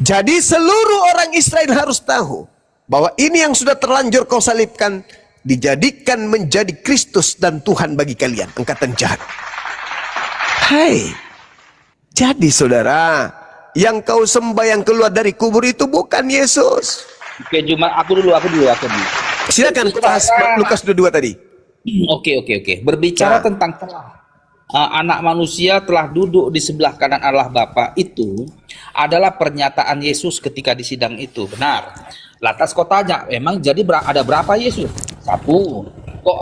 Jadi seluruh orang Israel harus tahu bahwa ini yang sudah terlanjur kau salibkan dijadikan menjadi Kristus dan Tuhan bagi kalian, angkatan jahat. Hai, jadi saudara, yang kau sembah yang keluar dari kubur itu bukan Yesus. Oke, cuma aku dulu. Silakan bahas Lukas 22 tadi. Oke. Berbicara tentang telah anak manusia telah duduk di sebelah kanan Allah Bapa, itu adalah pernyataan Yesus ketika di sidang itu. Benar. Lantas kau tanya, emang jadi ada berapa Yesus? Satu. Kok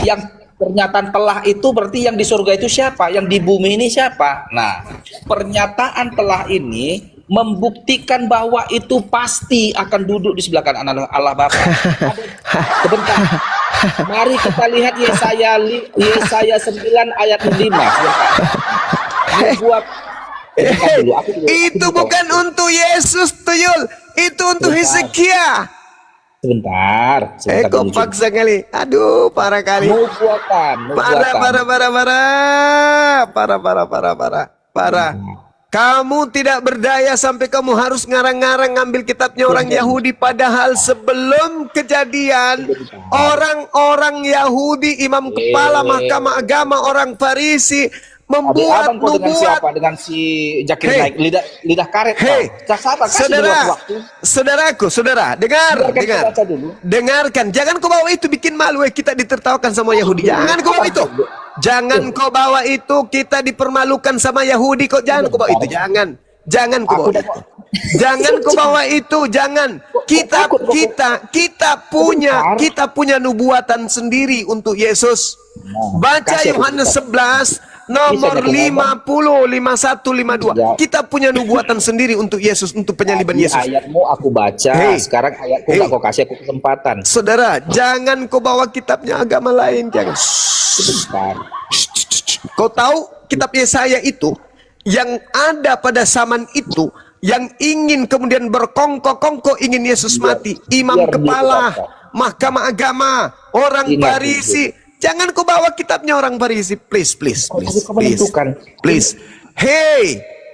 yang pernyataan telah itu berarti yang di surga itu siapa? Yang di bumi ini siapa? Nah, pernyataan telah ini membuktikan bahwa itu pasti akan duduk di sebelah kanan Allah Bapa. Sebentar. Mari kita lihat Yesaya 9 ayat 5. Itu bukan untuk Yesus, Tuyul. Itu untuk Hezekia. Sebentar. Kok paksa kali. Aduh, parah kali. Parah. Kamu tidak berdaya sampai kamu harus ngarang-ngarang ngambil kitabnya orang Yahudi. Padahal sebelum kejadian, orang-orang Yahudi, imam kepala mahkamah agama, orang Farisi membuat nubuat. Dengan siapa? Dengan si Zakir Naik, lidah karet. Saudara, dengarkan. Jangan kau bawa itu bikin malu kita ditertawakan sama Yahudi. Jangan kau bawa itu. Jangan kau bawa itu, kita dipermalukan sama Yahudi. Kok jangan kau bawa itu. Jangan kau bawa itu. Jangan kau bawa itu. Jangan. Kita punya nubuatan sendiri untuk Yesus. Baca Yohanes 11 nomor 50, 51, 52. Kita punya nubuatan sendiri untuk Yesus, untuk penyaliban Yesus. Ayatmu aku baca, sekarang ayatku gak kau kasih aku kesempatan. Saudara, jangan kau bawa kitabnya agama lain, jangan. Kau tahu kitab Yesaya itu yang ada pada zaman itu, yang ingin kemudian berkongko-kongko ingin Yesus mati, imam kepala mahkamah agama, orang Farisi. Jangan kau bawa kitabnya orang Farisi, please.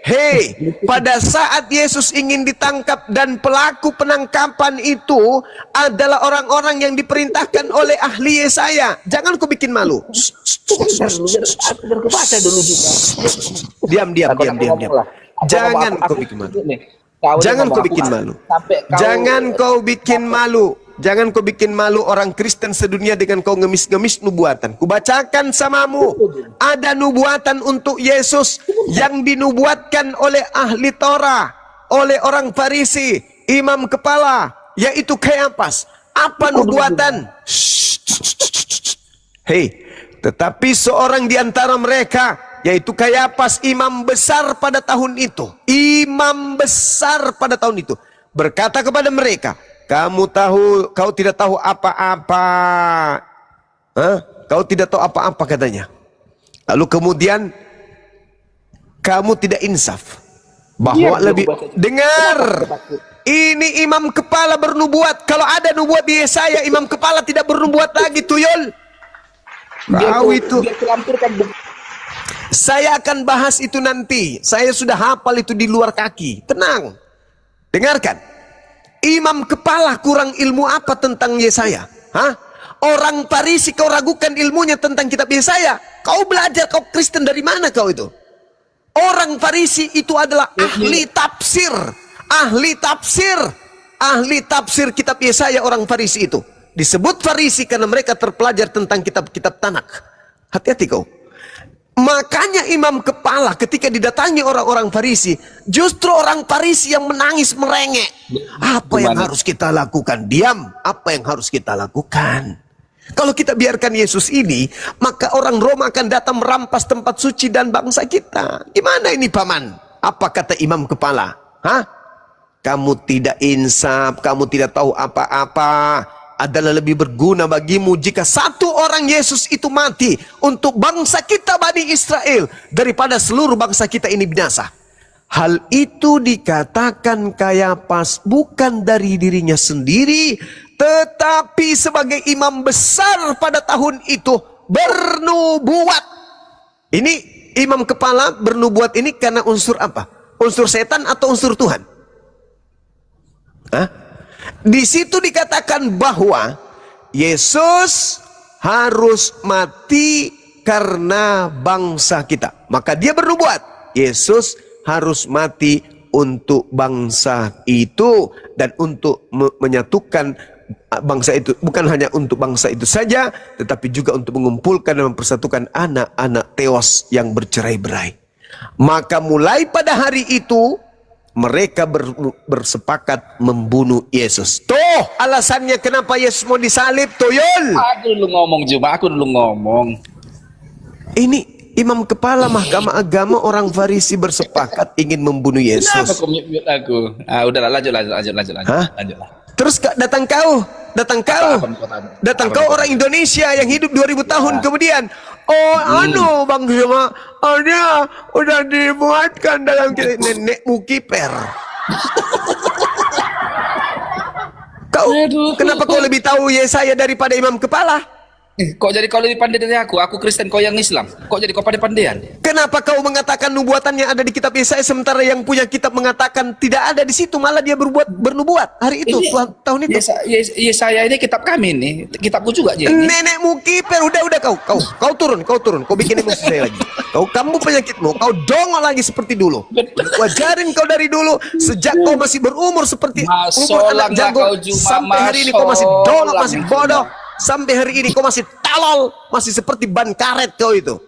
Hey, pada saat Yesus ingin ditangkap dan pelaku penangkapan itu adalah orang-orang yang diperintahkan oleh ahli Yesaya. Jangan kau bikin malu. Diam. Jangan kau bikin malu. Jangan kau bikin malu. Jangan kau bikin malu orang Kristen sedunia dengan kau ngemis-ngemis nubuatan. Kubacakan samamu. Ada nubuatan untuk Yesus yang dinubuatkan oleh ahli Torah, oleh orang Farisi, imam kepala, yaitu Kayafas. Apa nubuatan? Tetapi seorang di antara mereka, yaitu Kayafas, imam besar pada tahun itu, berkata kepada mereka, kau tidak tahu apa-apa. Kau tidak tahu apa-apa, katanya. Lalu kemudian kamu tidak insaf bahwa dengar, ini imam kepala bernubuat. Kalau ada nubuat di Yesaya, imam kepala tidak bernubuat lagi, Tuyul. Saya akan bahas itu nanti. Saya sudah hafal itu di luar kaki. Tenang. Dengarkan. Imam kepala kurang ilmu apa tentang Yesaya? Orang Farisi kau ragukan ilmunya tentang kitab Yesaya. Kau belajar, kau Kristen dari mana kau itu? Orang Farisi itu adalah ahli tafsir. Ahli tafsir kitab Yesaya, orang Farisi itu. Disebut Farisi karena mereka terpelajar tentang kitab-kitab Tanakh. Hati-hati kau. Makanya imam kepala ketika didatangi orang-orang Farisi, justru orang Farisi yang menangis merengek. Apa yang harus kita lakukan? Diam. Apa yang harus kita lakukan? Kalau kita biarkan Yesus ini, maka orang Roma akan datang merampas tempat suci dan bangsa kita. Gimana ini, paman? Apa kata imam kepala? kamu tidak insaf, kamu tidak tahu apa-apa, adalah lebih berguna bagimu jika satu orang Yesus itu mati untuk bangsa kita Bani Israel daripada seluruh bangsa kita ini binasa. Hal itu dikatakan Kayafas bukan dari dirinya sendiri, tetapi sebagai imam besar pada tahun itu bernubuat. Ini imam kepala bernubuat ini karena unsur apa? Unsur setan atau unsur Tuhan? Hah? Di situ dikatakan bahwa Yesus harus mati karena bangsa kita. Maka dia bernubuat, Yesus harus mati untuk bangsa itu dan untuk menyatukan bangsa itu. Bukan hanya untuk bangsa itu saja, tetapi juga untuk mengumpulkan dan mempersatukan anak-anak Theos yang bercerai-berai. Maka mulai pada hari itu mereka bersepakat membunuh Yesus. Tuh alasannya kenapa Yesus mau disalib, Toyol. Aku dulu ngomong Juma, aku dulu ngomong. Ini imam kepala Mahkamah Agama orang Farisi bersepakat ingin membunuh Kenapa Yesus. kau mute aku? Ah, udahlah, lanjut. Hah? Lanjutlah. Terus datang kau orang Indonesia yang hidup 2000 tahun kemudian. Oh, Bang Zuma, ada udah dibuatkan dalam nenekmu kiper. Kenapa kau lebih tahu Yesaya daripada imam kepala? Kok jadi kau lebih pandai dari aku? Aku Kristen, kau yang Islam. Kok jadi kau pandai-pandean? Kenapa kau mengatakan nubuatannya ada di kitab Yesaya sementara yang punya kitab mengatakan tidak ada di situ, malah dia bernubuat hari itu, tahun itu. Yesaya ini kitab kami nih, kitabku juga jadi. Nenekmu kiper, udah kau turun, kau bikin emosi saya lagi. Kamu penyakitmu, kau dongol lagi seperti dulu. Wajarin kau dari dulu, sejak kau masih berumur seperti umur anak jago, sampai hari ini kau masih dongol, masih bodoh. Sampai hari ini kau masih talol, masih seperti ban karet kau itu.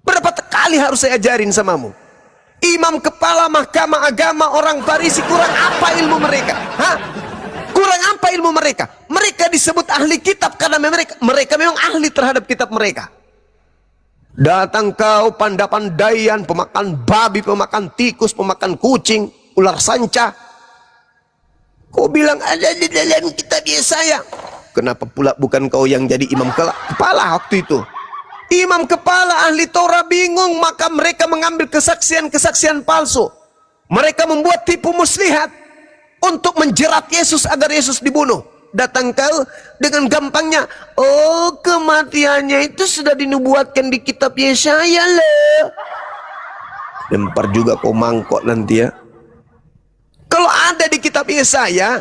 Berapa kali harus saya ajarin samamu? Imam kepala Mahkamah Agama orang Farisi, kurang apa ilmu mereka? Hah? Kurang apa ilmu mereka? Mereka disebut ahli kitab karena mereka memang ahli terhadap kitab mereka. Datang kau pandai-pandaian, pemakan babi, pemakan tikus, pemakan kucing, ular sanca. Kau bilang ada di dalam kitab Yesaya. Kenapa pula bukan kau yang jadi imam kepala waktu itu? Imam kepala ahli Torah bingung, maka mereka mengambil kesaksian-kesaksian palsu. Mereka membuat tipu muslihat untuk menjerat Yesus agar Yesus dibunuh. Datang kau dengan gampangnya, oh kematiannya itu sudah dinubuatkan di kitab Yesaya loh. Lempar juga kau mangkok nanti ya. Kalau ada di kitab Yesaya,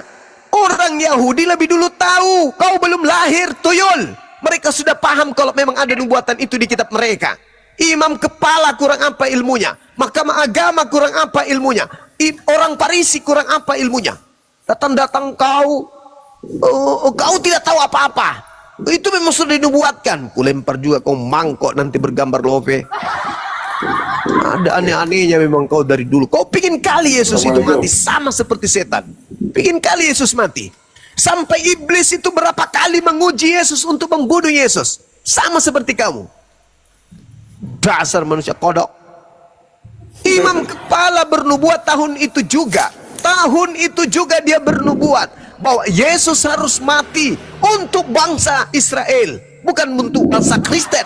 orang Yahudi lebih dulu tahu. Kau belum lahir, Tuyul. Mereka sudah paham kalau memang ada nubuatan itu di kitab mereka. Imam kepala kurang apa ilmunya? Mahkamah Agama kurang apa ilmunya? Orang Farisi kurang apa ilmunya? Datang kau, kau tidak tahu apa-apa. Itu memang sudah dinubuatkan. Kulempar juga kau mangkok nanti bergambar love. Ada aneh-anehnya memang kau dari dulu. Kau pingin kali Yesus itu mati sama seperti setan. Pingin kali Yesus mati. Sampai iblis itu berapa kali menguji Yesus untuk membunuh Yesus. Sama seperti kamu. Dasar manusia kodok. Imam kepala bernubuat tahun itu juga. Tahun itu juga dia bernubuat bahwa Yesus harus mati untuk bangsa Israel, bukan untuk bangsa Kristen.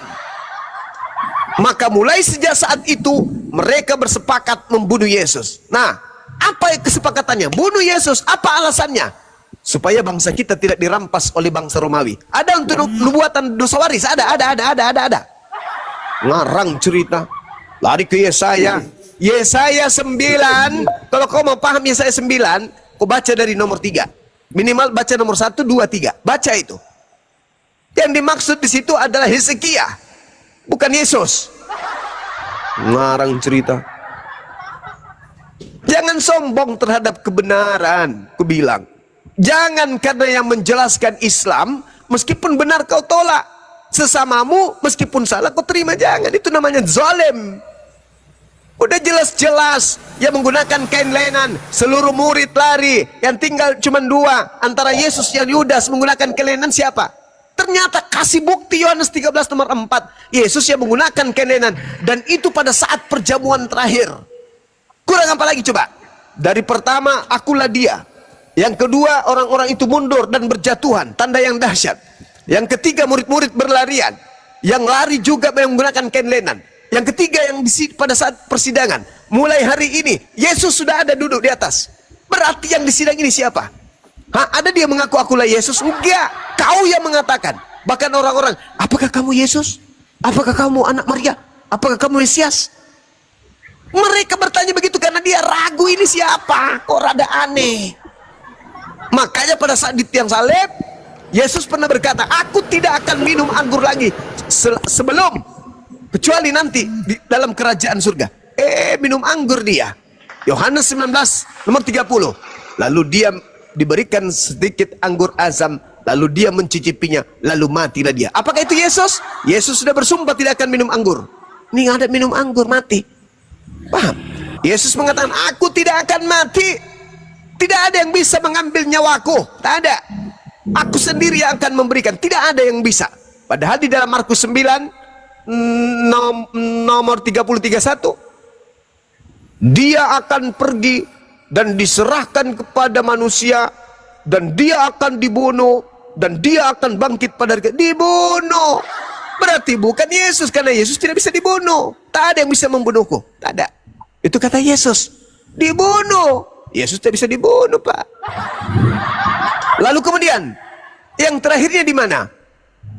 Maka mulai sejak saat itu mereka bersepakat membunuh Yesus. Nah, apa kesepakatannya? Bunuh Yesus. Apa alasannya? Supaya bangsa kita tidak dirampas oleh bangsa Romawi. Ada untuk nubuatan dosa waris. Ada. Ngarang cerita. Lari ke Yesaya. Yesaya 9. Kalau kau mau paham Yesaya 9, kau baca dari nomor 3. Minimal baca nomor 1, 2, 3. Baca itu. Yang dimaksud di situ adalah Hezekia, bukan Yesus. Ngarang cerita. Jangan sombong terhadap kebenaran, ku bilang. Jangan karena yang menjelaskan Islam, meskipun benar kau tolak. Sesamamu, meskipun salah kau terima. Jangan, itu namanya zalim. Udah jelas-jelas yang menggunakan kain lenan, seluruh murid lari, yang tinggal cuma 2 antara Yesus dan Yudas menggunakan kain lenan siapa? Ternyata kasih bukti Yohanes 13 nomor 4, Yesus yang menggunakan kain lenan, dan itu pada saat perjamuan terakhir. Kurang apa lagi coba? Dari pertama, akulah dia. Yang kedua, orang-orang itu mundur dan berjatuhan, tanda yang dahsyat. Yang ketiga, murid-murid berlarian. Yang lari juga menggunakan kain lenan. Yang ketiga, pada saat persidangan, mulai hari ini Yesus sudah ada duduk di atas. Berarti yang disidang ini siapa? Ada dia mengaku akulah Yesus? Enggak, kau yang mengatakan. Bahkan orang-orang, apakah kamu Yesus? Apakah kamu anak Maria? Apakah kamu Mesias? Mereka bertanya begitu karena dia ragu, ini siapa? Kok rada aneh. Makanya pada saat di tiang salib, Yesus pernah berkata, aku tidak akan minum anggur lagi sebelum, kecuali nanti di dalam kerajaan surga. Minum anggur dia. Yohanes 19 nomor 30. Lalu dia diberikan sedikit anggur azam, lalu dia mencicipinya, lalu matilah dia. Apakah itu Yesus? Yesus sudah bersumpah tidak akan minum anggur. Ini ada minum anggur, mati. Paham? Yesus mengatakan, aku tidak akan mati. Tidak ada yang bisa mengambil nyawaku. Tak ada. Aku sendiri yang akan memberikan. Tidak ada yang bisa. Padahal di dalam Markus 9 nomor 30-31, dia akan pergi dan diserahkan kepada manusia, dan dia akan dibunuh, dan dia akan bangkit pada hari dibunuh. Berarti bukan Yesus, karena Yesus tidak bisa dibunuh. Tak ada yang bisa membunuhku. Tak ada. Itu kata Yesus. Dibunuh. Yesus tidak bisa dibunuh, Pak. Lalu kemudian yang terakhirnya di mana?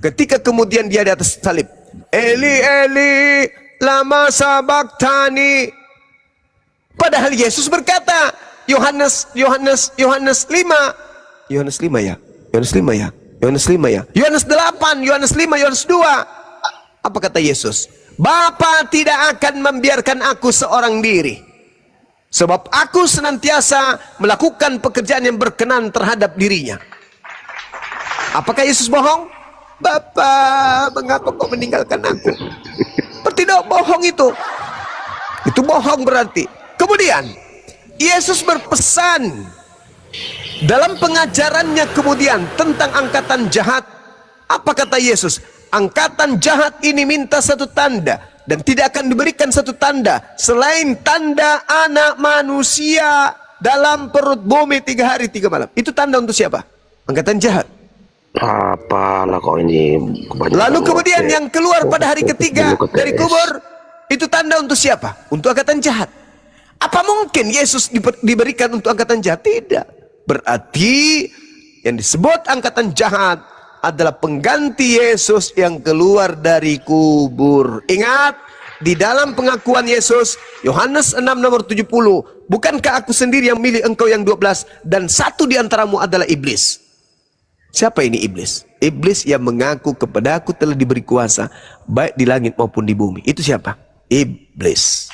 Ketika kemudian dia di atas salib. Eli, Eli, lama sabachthani. Padahal Yesus berkata, Yohanes 5 ya. Yohanes 5 ya. Yohanes 5 ya. Yohanes 8, Yohanes 5, Yohanes 2. Apa kata Yesus? Bapa tidak akan membiarkan aku seorang diri. Sebab aku senantiasa melakukan pekerjaan yang berkenan terhadap dirinya. Apakah Yesus bohong? Bapa, mengapa kau meninggalkan aku? Tidak bohong itu. Itu bohong berarti. Kemudian, Yesus berpesan dalam pengajarannya kemudian tentang angkatan jahat. Apa kata Yesus? Angkatan jahat ini minta satu tanda, dan tidak akan diberikan satu tanda selain tanda anak manusia dalam perut bumi 3 hari 3 malam. Itu tanda untuk siapa? Angkatan jahat. Apalah kok ini kebanyakan. Lalu kemudian yang keluar pada hari ketiga dari kubur, itu tanda untuk siapa? Untuk angkatan jahat. Apa mungkin Yesus diberikan untuk angkatan jahat? Tidak. Berarti yang disebut angkatan jahat adalah pengganti Yesus yang keluar dari kubur. Ingat, di dalam pengakuan Yesus, Yohanes 6 nomor 70, bukankah aku sendiri yang milih engkau yang 12, dan satu di antaramu adalah iblis. Siapa ini iblis? Iblis yang mengaku kepada aku telah diberi kuasa, baik di langit maupun di bumi. Itu siapa? Iblis.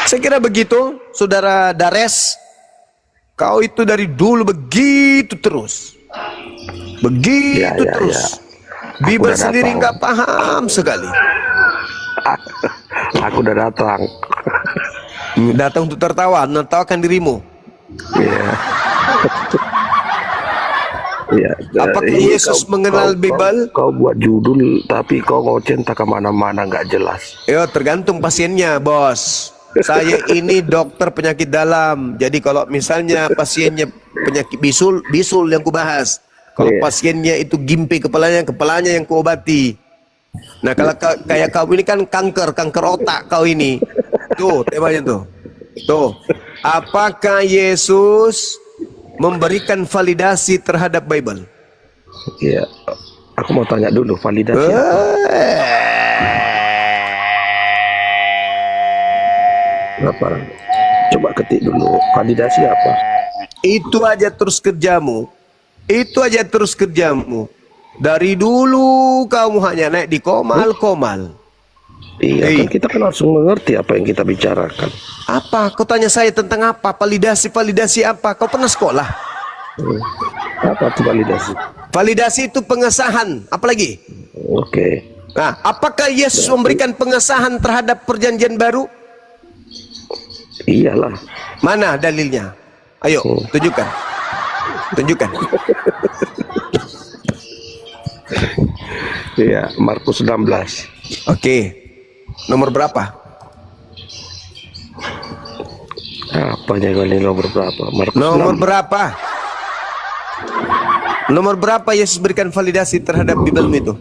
Saya kira begitu, Saudara Dares. Kau itu dari dulu begitu terus. Begitu terus. Bible sendiri nggak paham sekali. Aku udah datang. Datang untuk tertawakan dirimu. Iya. Iya. Apakah Yesus mengenal Bible? Kau buat judul tapi kau ngoceh entah kemana-mana nggak jelas. Yo, tergantung pasiennya, bos. Saya ini dokter penyakit dalam. Jadi kalau misalnya pasiennya penyakit bisul yang kubahas. Kalau pasiennya itu gimpi kepalanya yang kuobati. Nah, kalau kayak kau ini kan kanker otak kau ini. Tuh, temanya tuh. Tuh. Apakah Yesus memberikan validasi terhadap Bible? Iya. Aku mau tanya dulu validasi apa? Apa? Coba ketik dulu. Validasi apa? Itu aja terus kerjamu. Itu aja terus kerjamu. Dari dulu kamu hanya naik di komal. Iya, kan kita kan harus mengerti apa yang kita bicarakan. Apa? Kau tanya saya tentang apa? Validasi apa? Kau pernah sekolah? Apa itu validasi? Validasi itu pengesahan. Apalagi? Oke. Nah, apakah Yesus memberikan pengesahan terhadap perjanjian baru? Iyalah. Mana dalilnya? Ayo, tunjukkan. Iya, Markus 16. Oke. Nomor berapa? Apanya kali nomor berapa? Markus Nomor 6. berapa? Nomor berapa Yesus berikan validasi terhadap Bibelmu itu?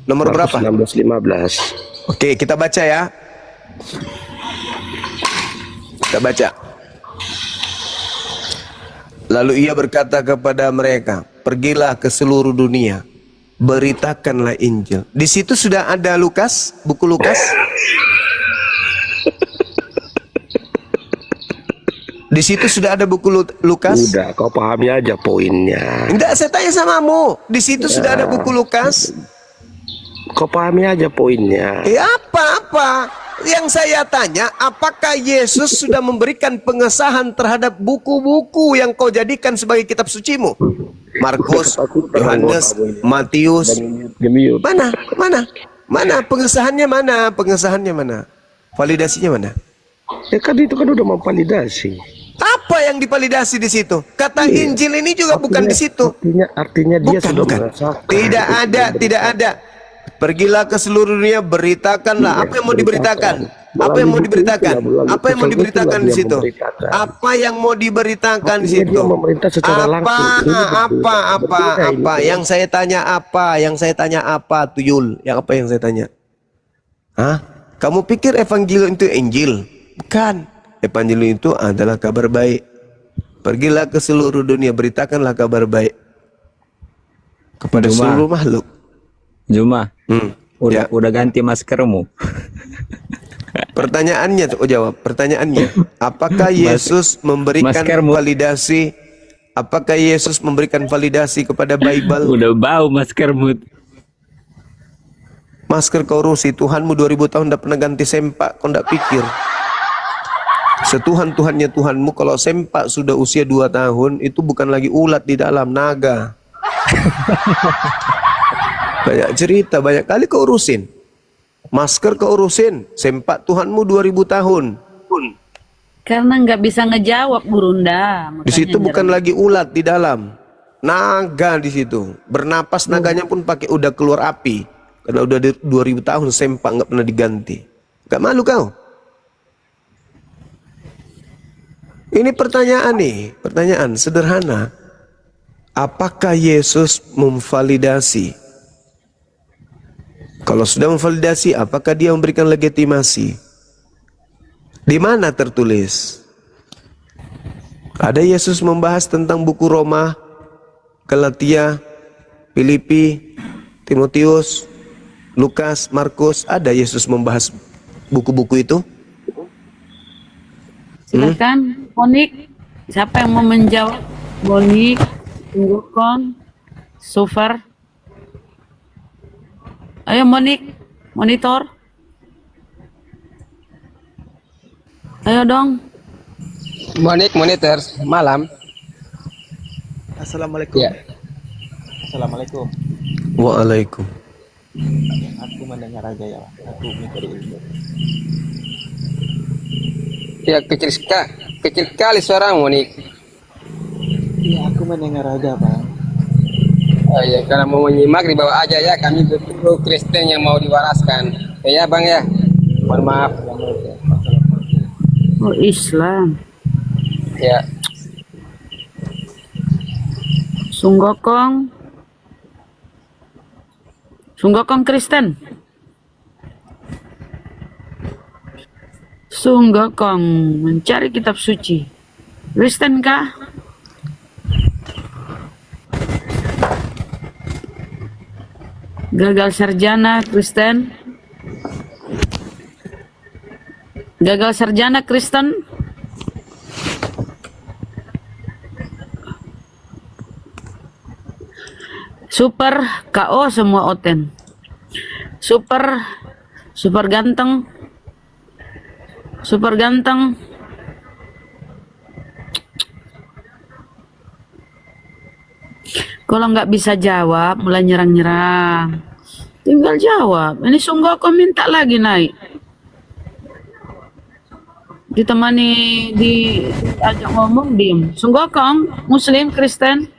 Nomor Markus berapa? 16:15. Oke, kita baca ya. Kita baca. Lalu ia berkata kepada mereka, pergilah ke seluruh dunia, beritakanlah Injil. Di situ sudah ada Lukas, buku Lukas. Di situ sudah ada buku Lukas. Udah, kau pahami aja poinnya. Enggak, saya tanya samamu. Di situ sudah ada buku Lukas. Kau pahami aja poinnya. Apa-apa? Yang saya tanya, apakah Yesus sudah memberikan pengesahan terhadap buku-buku yang kau jadikan sebagai kitab sucimu? Markus, Yohanes, Matius. Gemiut. Mana? Mana? Mana pengesahannya mana? Pengesahannya mana? Validasinya mana? Ya kan itu kan udah memvalidasi. Apa yang divalidasi di situ? Kata Injil ini juga bukan di situ. Artinya dia Bukan, sudah bukan. merasakan. Tidak ada, tidak ada. Pergilah ke seluruh dunia, beritakanlah. Apa yang mau diberitakan? Apa yang mau diberitakan? Apa yang mau diberitakan di situ? Apa yang mau diberitakan di situ? Dia memerintah secara langsung. Ini berbeda. Apa? Yang saya tanya apa? Yang saya tanya apa, Tuyul? Yang apa yang saya tanya? Hah? Kamu pikir evangelium itu Injil? Bukan. Evangelium itu adalah kabar baik. Pergilah ke seluruh dunia, beritakanlah kabar baik kepada seluruh makhluk. Juma, Ya. udah ganti maskermu. Pertanyaannya tuh jawab. Pertanyaannya, apakah Yesus memberikan Maskermu. validasi? Apakah Yesus memberikan validasi kepada Bible? Udah bau maskermu. Masker korupsi, Tuhanmu 2000 tahun tidak pernah ganti sempak, kau tidak pikir. Setuhan-Tuhannya Tuhanmu, kalau sempak sudah usia 2 tahun, itu bukan lagi ulat di dalam, naga. Banyak cerita, banyak kali kau urusin. Masker kau urusin, sempak Tuhanmu 2000 tahun. Karena nggak bisa ngejawab Burunda. Di situ bukan lagi ulat di dalam, naga di situ. Bernapas naganya pun pakai udah keluar api. Karena udah 2000 tahun sempak nggak pernah diganti. Gak malu kau? Ini pertanyaan nih, pertanyaan sederhana. Apakah Yesus memvalidasi? Kalau sudah memvalidasi, apakah dia memberikan legitimasi? Di mana tertulis? Ada Yesus membahas tentang buku Roma, Galatia, Filipi, Timotius, Lukas, Markus. Ada Yesus membahas buku-buku itu? Silakan, Monik. Siapa yang mau menjawab? Monik, Tunggukon, Sufar. Ayo Monik, monitor. Ayo dong. Monik monitor malam. Assalamualaikum. Ya. Assalamualaikum. Waalaikum. Aku mendengar aja ya. Aku minta ilmu. Ya kecil sekali suara Monik. Iya, aku mendengar aja, Bang. Oh iya, kalau mau menyimak dibawa aja ya. Kami betul Kristen yang mau diwaraskan. Ya Bang ya. Mohon maaf. Oh Islam. Ya. Sunggokong. Sunggokong Kristen. Sunggokong mencari kitab suci. Kristen kah? Gagal sarjana Kristen. Gagal sarjana Kristen. Super KO semua Oten. Super ganteng. Super ganteng. Kalau nggak bisa jawab, mulai nyerang-nyerang. Tinggal jawab. Ini sungguh aku minta lagi naik. Ditemani, diajak ngomong, diem. Sungguh kong, Muslim, Kristen.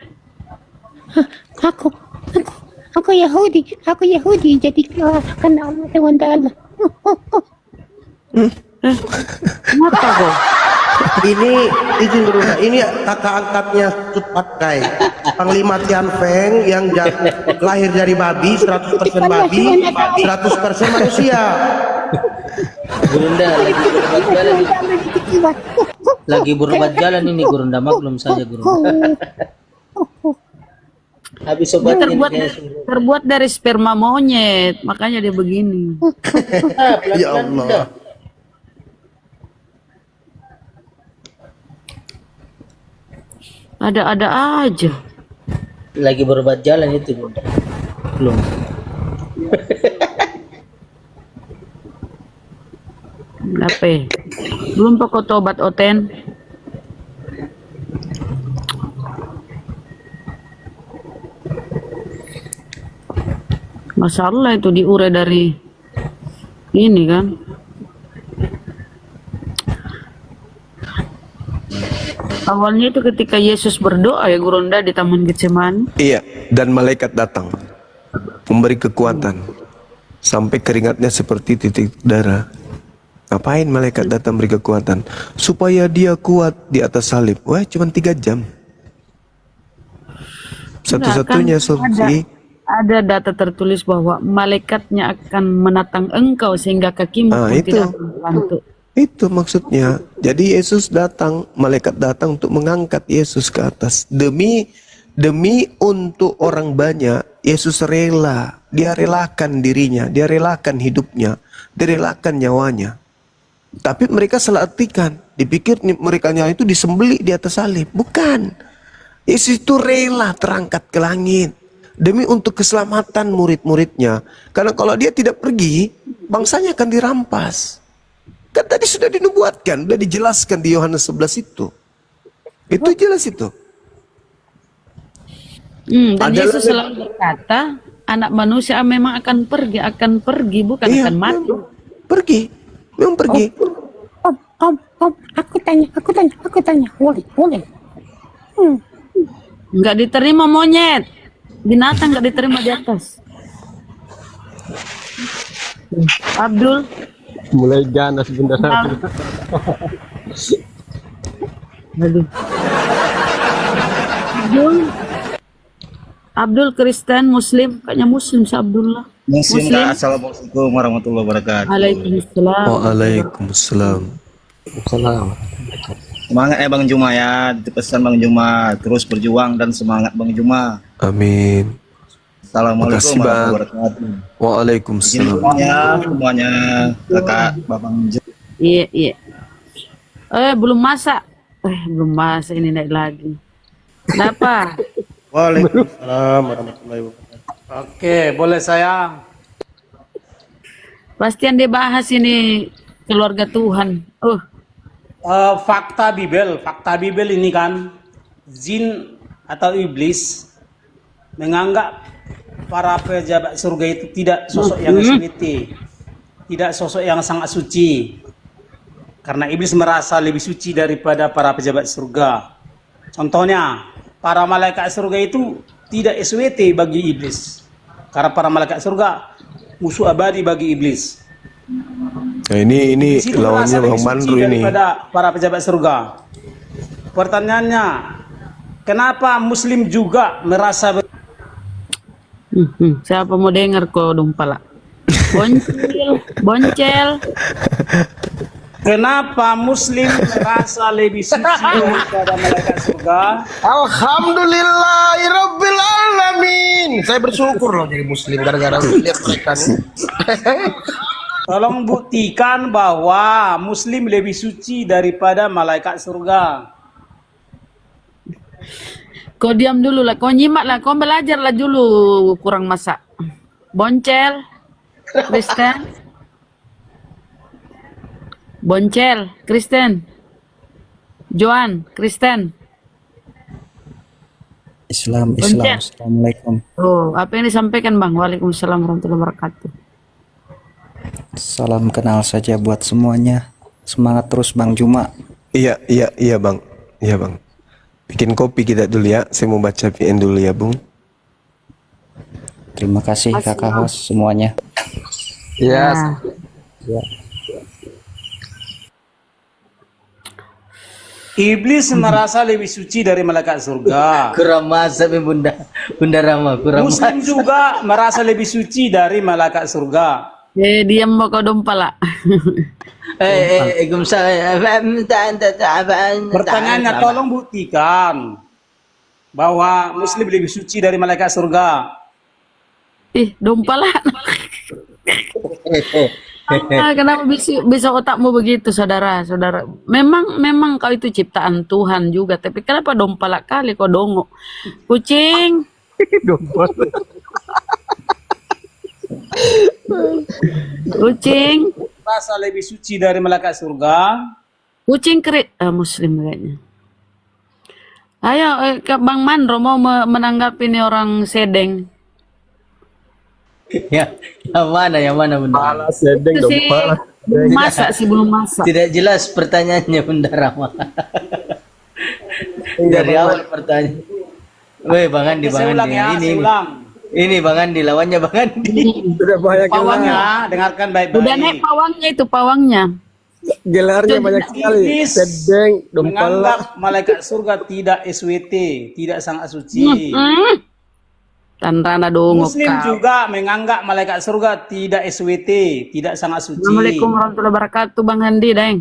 Aku Yahudi, jadi karena Allah SWT. Kenapa kok? Ini izin dulu, ini kakak angkatnya Cut Patkai, Panglima Tian Feng yang lahir dari babi, 100% babi, 100% manusia. Gurunda lagi berobat jalan ini Gurunda, maklum saja Gurunda. Habis Dia obat terbuat dari sperma monyet, makanya dia begini. Ya Allah. Ada-ada aja. lagi berobat jalan itu Bunda. Belum. Apa? Belum pakai obat oten. Masalah itu diure dari ini kan. Awalnya itu ketika Yesus berdoa ya Gurunda di Taman Getsemani. Iya, dan malaikat datang memberi kekuatan sampai keringatnya seperti titik darah. Ngapain malaikat datang beri kekuatan? Supaya dia kuat di atas salib. Wah, cuma 3 jam. Satu-satunya solusi. Ada data tertulis bahwa malaikatnya akan menatang engkau sehingga kakimu pun itu. tidak terbantu. Itu maksudnya. Jadi Yesus datang, malaikat datang untuk mengangkat Yesus ke atas. Demi untuk orang banyak, Yesus rela. Dia relakan dirinya, dia relakan hidupnya, dia relakan nyawanya. Tapi mereka salah artikan. Dipikir mereka itu disembelih di atas salib. Bukan. Yesus itu rela terangkat ke langit. Demi untuk keselamatan murid-muridnya. Karena kalau dia tidak pergi, bangsanya akan dirampas. Kan tadi sudah dinubuatkan, sudah dijelaskan di Yohanes 11 itu. Itu jelas itu. Dan Yesus selalu berkata, anak manusia memang akan pergi, bukan akan mati. Pergi, memang pergi. Om, aku tanya, boleh. Nggak diterima monyet, binatang nggak diterima di atas. Abdul. Mulai ganas beneran. Aduh. Abdul Kristen, Muslim, kayaknya Muslim si Abdullah. Muslim. Assalamualaikum warahmatullahi wabarakatuh. Waalaikumsalam. Waalaikumsalam. Semangat ya Bang Juma ya, pesan Bang Juma, terus berjuang dan semangat Bang Juma. Amin. Assalamualaikum warahmatullahi wabarakatuh. Waalaikumsalam. Semuanya kakak Babang Juma. Iya. Belum masak. Belum masak, ini naik lagi. Kenapa? Waalaikumsalam warahmatullahi wabarakatuh. Oke, boleh sayang. Pastian dia bahas ini keluarga Tuhan. Fakta Bibel ini kan jin atau iblis menganggap para pejabat surga itu tidak sosok yang suci, tidak sosok yang sangat suci, karena iblis merasa lebih suci daripada para pejabat surga. Contohnya, para malaikat surga itu tidak SWT bagi iblis, karena para malaikat surga musuh abadi bagi iblis. Nah, ini lawannya Bang Mandru ini. Daripada para pejabat surga. Pertanyaannya, kenapa Muslim juga merasa siapa mau dengar kok dong pala. Boncel. Kenapa Muslim merasa lebih suci daripada malaikat surga? Alhamdulillahirabbil alamin. Saya bersyukur loh jadi Muslim gara-gara lihat mereka nih. Tolong buktikan bahwa Muslim lebih suci daripada malaikat surga. Kau diam dulu lah, kau nyimak lah, kau belajar lah dulu kurang masak. Boncel, Kristen. Boncel, Kristen. Joan, Kristen. Islam. Boncel. Assalamualaikum. Apa yang disampaikan Bang? Waalaikumsalam warahmatullahi wabarakatuh. Salam kenal saja buat semuanya. Semangat terus Bang Juma. Iya Bang. Iya Bang. Bikin kopi kita dulu ya. Saya mau baca PN dulu ya Bung. Terima kasih kakak host semuanya. Yes. Ya. Iblis merasa lebih suci dari malaikat surga. Kurang masak nih Bunda Rama, kurang Muslim masak. juga merasa lebih suci dari malaikat surga. Diam mau kau dompala. Pertanyaannya, tolong buktikan bahwa Muslim lebih suci dari malaikat surga. Ih, dompala. Kenapa bisa otakmu begitu, saudara? Memang kau itu ciptaan Tuhan juga, tapi kenapa dompala kali kau dongok? Kucing. Kucing. Merasa lebih suci dari malaikat surga. Kucing kerit. Muslim kayaknya. Ayo, Bang Mandro mau menanggapi ini orang Sedeng. Ya, yang mana Bunda? Sedeng Itu sih belum masak sih, belum masak. Tidak jelas pertanyaannya Bunda Rama. Dari awal pertanyaan. Weh, Bang Andi, Saya ulang ya, saya ulang. Ini Bang Andi, lawannya Bang Andi. Sudah banyak Pawangnya, dengarkan baik-baik. Udah naik pawangnya itu, pawangnya. gelarnya banyak sekali. Iblis Sedeng, dompala. menganggap malaikat surga tidak SWT, tidak sangat suci. Tanrana dong. Muslim juga menganggap malaikat surga tidak SWT, tidak sangat suci. Assalamualaikum warahmatullahi wabarakatuh, Bang Handi, Deng.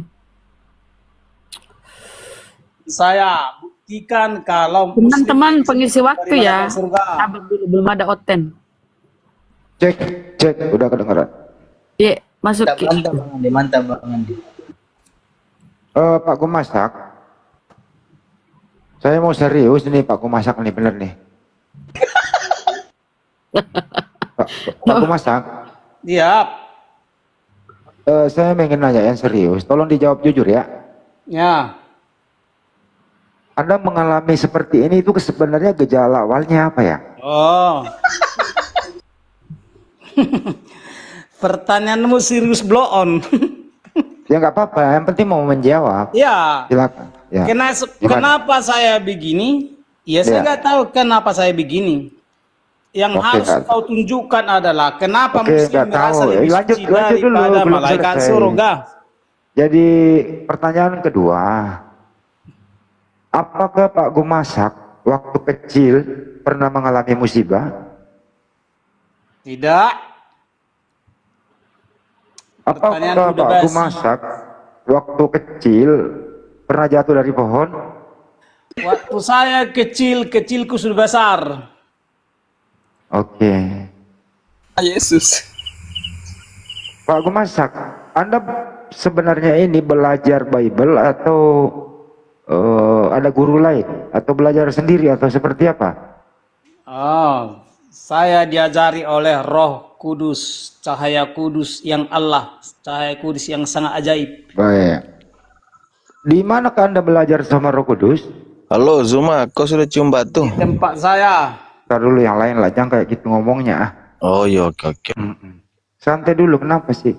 Saya buktikan kalau Teman-teman pengisi waktu ya. malaikat surga. Sabar dulu, belum ada oten. Cek, udah kedengaran. Iya, masuk. Mantap Bang Andi, mantap Bang Andi. Pak Gumasak, saya mau serius nih Pak Gumasak nih, bener nih. Pak Gumasak, Iya, saya pengen nanya yang serius, tolong dijawab jujur ya. ya. Anda mengalami seperti ini itu sebenarnya gejala awalnya apa ya? Oh. Pertanyaanmu serius blow on. Ya nggak apa-apa, yang penting mau menjawab. Ya. Silakan. Ya. Kenapa saya begini? Ya, saya nggak tahu kenapa saya begini. Yang Oke, harus nggak- kau tunjukkan adalah kenapa Oke, Muslim nggak merasa tahu. lebih Lanjut suci dulu, daripada belum malaikat selesai. surga. Jadi pertanyaan kedua, apakah Pak Gumasak waktu kecil pernah mengalami musibah? Tidak. Apakah Pertanyaan udah Pak basi. Gumasak waktu kecil pernah jatuh dari pohon? Waktu saya kecil, kecilku sudah besar. Oke. Yesus. Pak Gumasak, Anda sebenarnya ini belajar Bible atau ada guru lain? Atau belajar sendiri atau seperti apa? Oh, saya diajari oleh Roh Kudus, cahaya kudus yang Allah, cahaya kudus yang sangat ajaib. Baik. Di manakah Anda belajar sama Roh Kudus? Halo Zuma, kau sudah cium batu? Tempat saya. Ntar dulu yang lain lah, jangan kayak gitu ngomongnya. Ah. Oh iya, oke. Santai dulu, kenapa sih?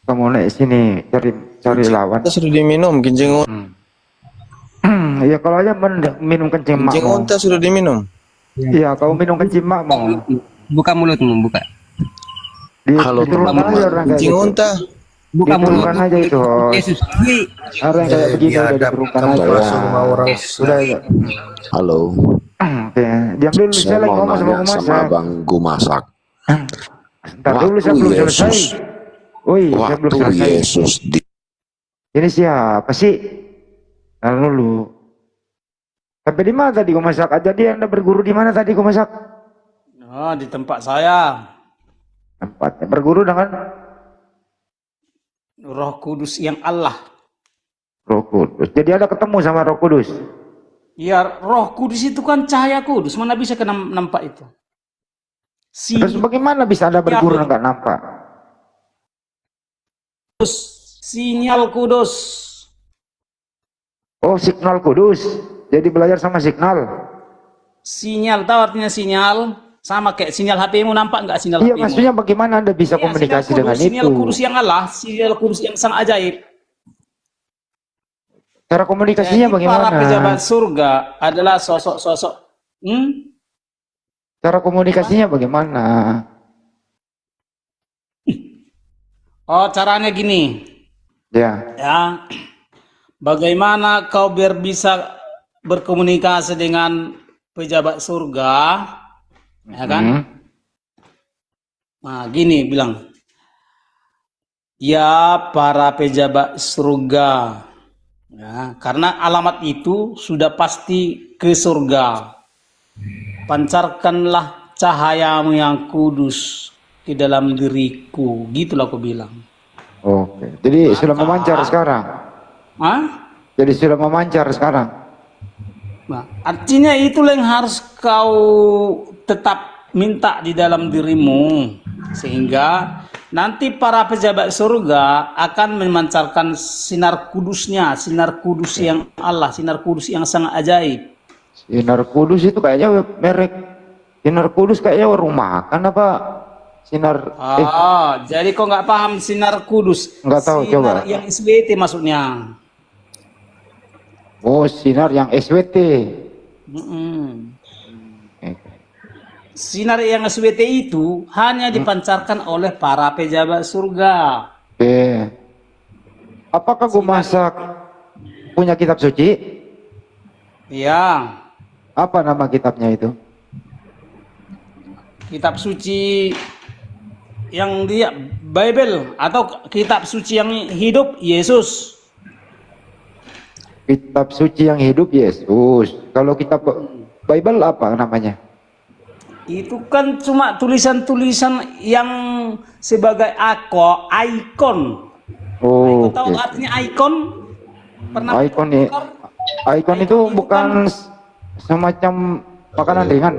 Kamu naik sini cari lawan. Kita sudah diminum kencing Ya kalau aja minum kencing mak. kencing unta sudah diminum. Iya, kau minum kencing mak mau. Buka mulutmu, buka. Halo Diturunkan aja orang kayak kencing gitu. unta. Buka Diturunkan aja itu. Yesus. Orang kayak begini udah diturunkan aja. Sudah ya. Halo, Oke, diam dulu, saya saya lagi mau ngomong sama nanya sama Gumasak. Bang Gumasak. Ntar dulu, saya Waktu belum selesai. Yesus, Woi, saya belum waktu selesai. Yesus di Ini siapa sih? Ntar dulu. Sampai di mana tadi Gumasak? Jadi Anda berguru di mana tadi Gumasak? Oh, di tempat saya. Tempatnya berguru dengan Roh Kudus yang Allah. Roh Kudus. Jadi ada ketemu sama Roh Kudus. Ya, Roh Kudus itu kan cahaya kudus. Mana bisa kena nampak itu? Terus bagaimana bisa Anda berguru nggak nampak? Sinyal kudus. Oh, signal kudus. Jadi belajar sama signal. Sinyal, tahu artinya sinyal? Sama kayak sinyal HP-mu, nampak nggak sinyal Iya, HP-mu? maksudnya bagaimana Anda bisa Iya, komunikasi sinyal dengan kudus, sinyal itu? kudus yang Allah, sinyal kudus yang sangat ajaib. Cara komunikasinya Jadi bagaimana? para pejabat surga adalah sosok-sosok. Cara komunikasinya bagaimana? Oh, caranya gini. Ya. Ya. bagaimana kau biar bisa berkomunikasi dengan pejabat surga, ya kan? Nah, gini bilang, ya para pejabat surga, ya, karena alamat itu sudah pasti ke surga. Pancarkanlah cahayamu yang kudus di dalam diriku, gitulah aku bilang. Oke, jadi sudah memancar sekarang. Hah? Jadi sudah memancar sekarang. Nah, artinya itulah yang harus kau tetap minta di dalam dirimu, sehingga nanti para pejabat surga akan memancarkan sinar kudusnya, sinar kudus yang Allah, sinar kudus yang sangat ajaib. Sinar kudus itu kayaknya merek sinar kudus kayaknya warung makan apa sinar Jadi kau nggak paham sinar kudus? Nggak tahu, sinar coba. yang SWT maksudnya. Oh, sinar yang SWT. Sinar yang SWT itu hanya dipancarkan oleh para pejabat surga. Oke. Apakah gue masak punya kitab suci? Iya. Apa nama kitabnya itu? Kitab suci yang dia Bible atau kitab suci yang hidup Yesus. Kitab suci yang hidup Yesus. Kalau kitab Bible apa namanya? Itu kan cuma tulisan-tulisan yang sebagai ikon. Oh, Tahu artinya ikon? Pernah ikon nih. Ikon itu bukan semacam makanan ringan.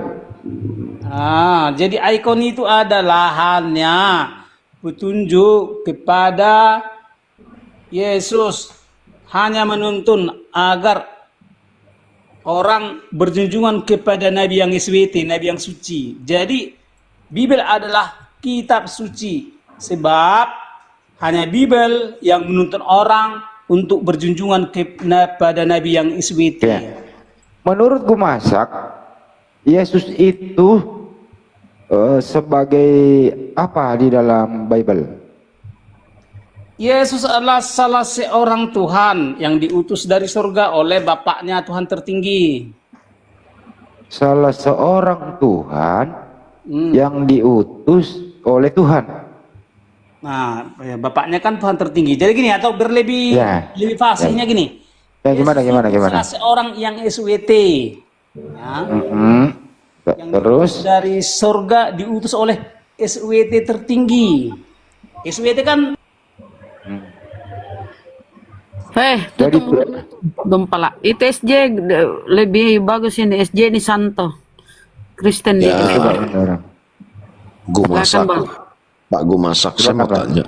Jadi ikon itu adalah hanya petunjuk kepada Yesus, hanya menuntun agar orang berjunjungan kepada Nabi yang SWT, Nabi yang suci. Jadi Bible adalah kitab suci, sebab hanya Bible yang menuntun orang untuk berjunjungan kepada Nabi yang SWT. Ya. Menurut gue masak, Yesus itu sebagai apa di dalam Bible? Yesus adalah salah seorang Tuhan yang diutus dari surga oleh Bapaknya Tuhan tertinggi. Salah seorang Tuhan yang diutus oleh Tuhan. Nah, Bapaknya kan Tuhan tertinggi. Jadi gini, atau lebih fasihnya gini. Ya, gimana? Salah seorang yang SWT. Ya. Yang Terus dari surga diutus oleh SWT tertinggi. SWT kan Dompala. Itu SJ lebih bagus ini. SJ ini Santo. Kristen dia. Gue masak. Pak Gue masak, saya mau tanya.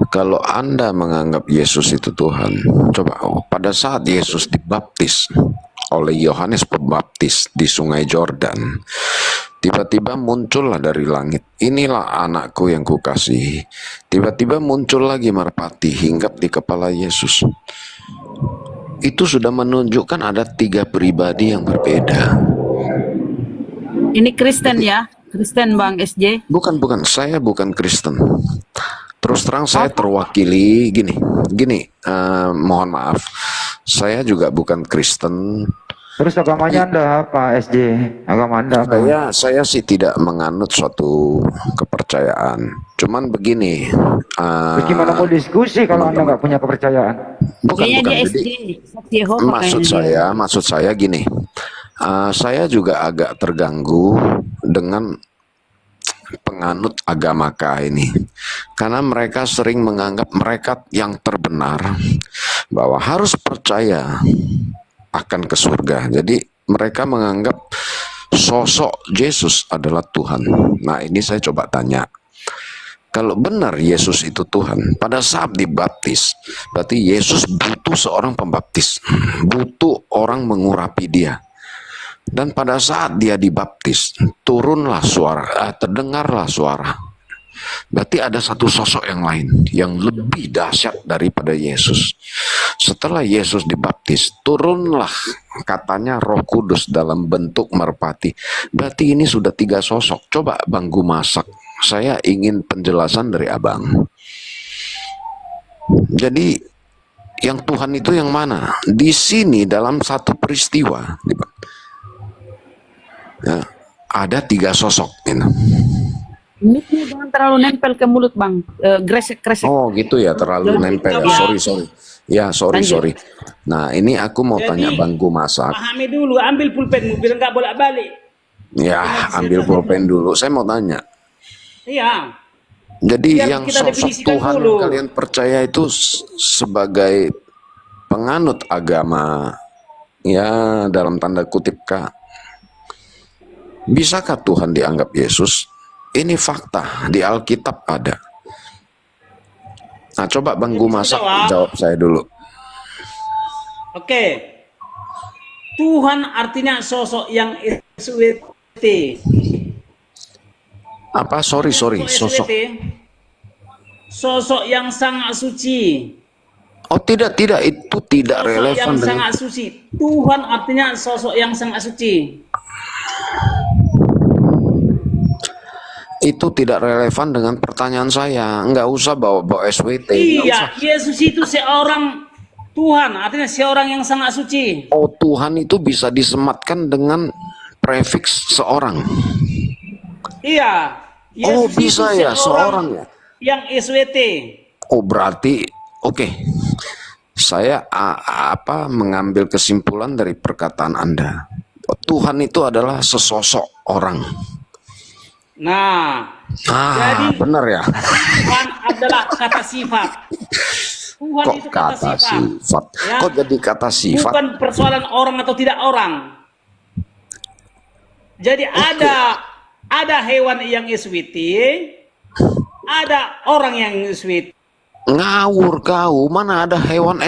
Kalau Anda menganggap Yesus itu Tuhan, coba pada saat Yesus dibaptis oleh Yohanes Pembaptis di Sungai Jordan, tiba-tiba muncullah dari langit, inilah anakku yang kukasihi. Tiba-tiba muncul lagi merpati hinggap di kepala Yesus. Itu sudah menunjukkan ada 3 pribadi yang berbeda. Ini Kristen ya? Kristen Bang SJ? Bukan, saya bukan Kristen. Terus terang saya terwakili gini, mohon maaf, saya juga bukan Kristen. Terus agamanya Anda apa SJ? Agama Anda apa? Saya sih tidak menganut suatu kepercayaan. Cuman begini. Gimana mau diskusi kalau Anda nggak punya kepercayaan? Bukan. Dia SJ. Maksud saya gini. Saya juga agak terganggu dengan penganut agama K ini, karena mereka sering menganggap mereka yang terbenar, bahwa harus percaya akan ke surga. Jadi mereka menganggap sosok Yesus adalah Tuhan. Nah, ini saya coba tanya, kalau benar Yesus itu Tuhan, pada saat dibaptis, berarti Yesus butuh seorang pembaptis, butuh orang mengurapi dia. Dan pada saat dia dibaptis, turunlah suara, terdengarlah suara. Berarti ada satu sosok yang lain, yang lebih dahsyat daripada Yesus. Setelah Yesus dibaptis, turunlah katanya Roh Kudus dalam bentuk merpati. Berarti ini sudah 3 sosok. Coba Bang Gue masak, saya ingin penjelasan dari Abang. Jadi yang Tuhan itu yang mana? Di sini dalam satu peristiwa ya, ada 3 sosok gitu. Mic-nya jangan terlalu nempel ke mulut bang, gresek-gresek. Oh gitu ya, terlalu nempel. Sorry. Ya sorry. Nah ini aku mau tanya Bang Gumasak. Pahami dulu, ambil pulpenmu biar nggak bolak-balik. Ya ambil pulpen dulu. Saya mau tanya. Iya. Jadi Biar yang kita sosok definisikan Tuhan dulu. yang kalian percaya itu sebagai penganut agama, ya dalam tanda kutip Kak, bisakah Tuhan dianggap Yesus? Ini fakta di Alkitab ada. Nah coba Bang Gumasak jawab saya dulu. Oke. Tuhan artinya sosok yang SWT. Apa? Sorry. Sosok. Sosok yang sangat suci. Oh tidak. Itu tidak Sosok relevan yang dengan sangat suci. Tuhan artinya sosok yang sangat suci. itu tidak relevan dengan pertanyaan saya. Nggak usah bawa-bawa SWT. Iya, Yesus itu seorang Tuhan, artinya seorang yang sangat suci. Oh, Tuhan itu bisa disematkan dengan prefiks seorang. Iya. Yesus Oh, bisa itu ya, seorang ya. Yang SWT. Oh, berarti oke. Saya mengambil kesimpulan dari perkataan Anda. Tuhan itu adalah sesosok orang. Nah, jadi benar ya. Tuhan adalah kata sifat. Tuhan Kok itu kata sifat. Ya. Kok jadi kata sifat? Bukan persoalan orang atau tidak orang. Jadi ada hewan yang SWT, ada orang yang SWT. Ngawur kau, mana ada hewan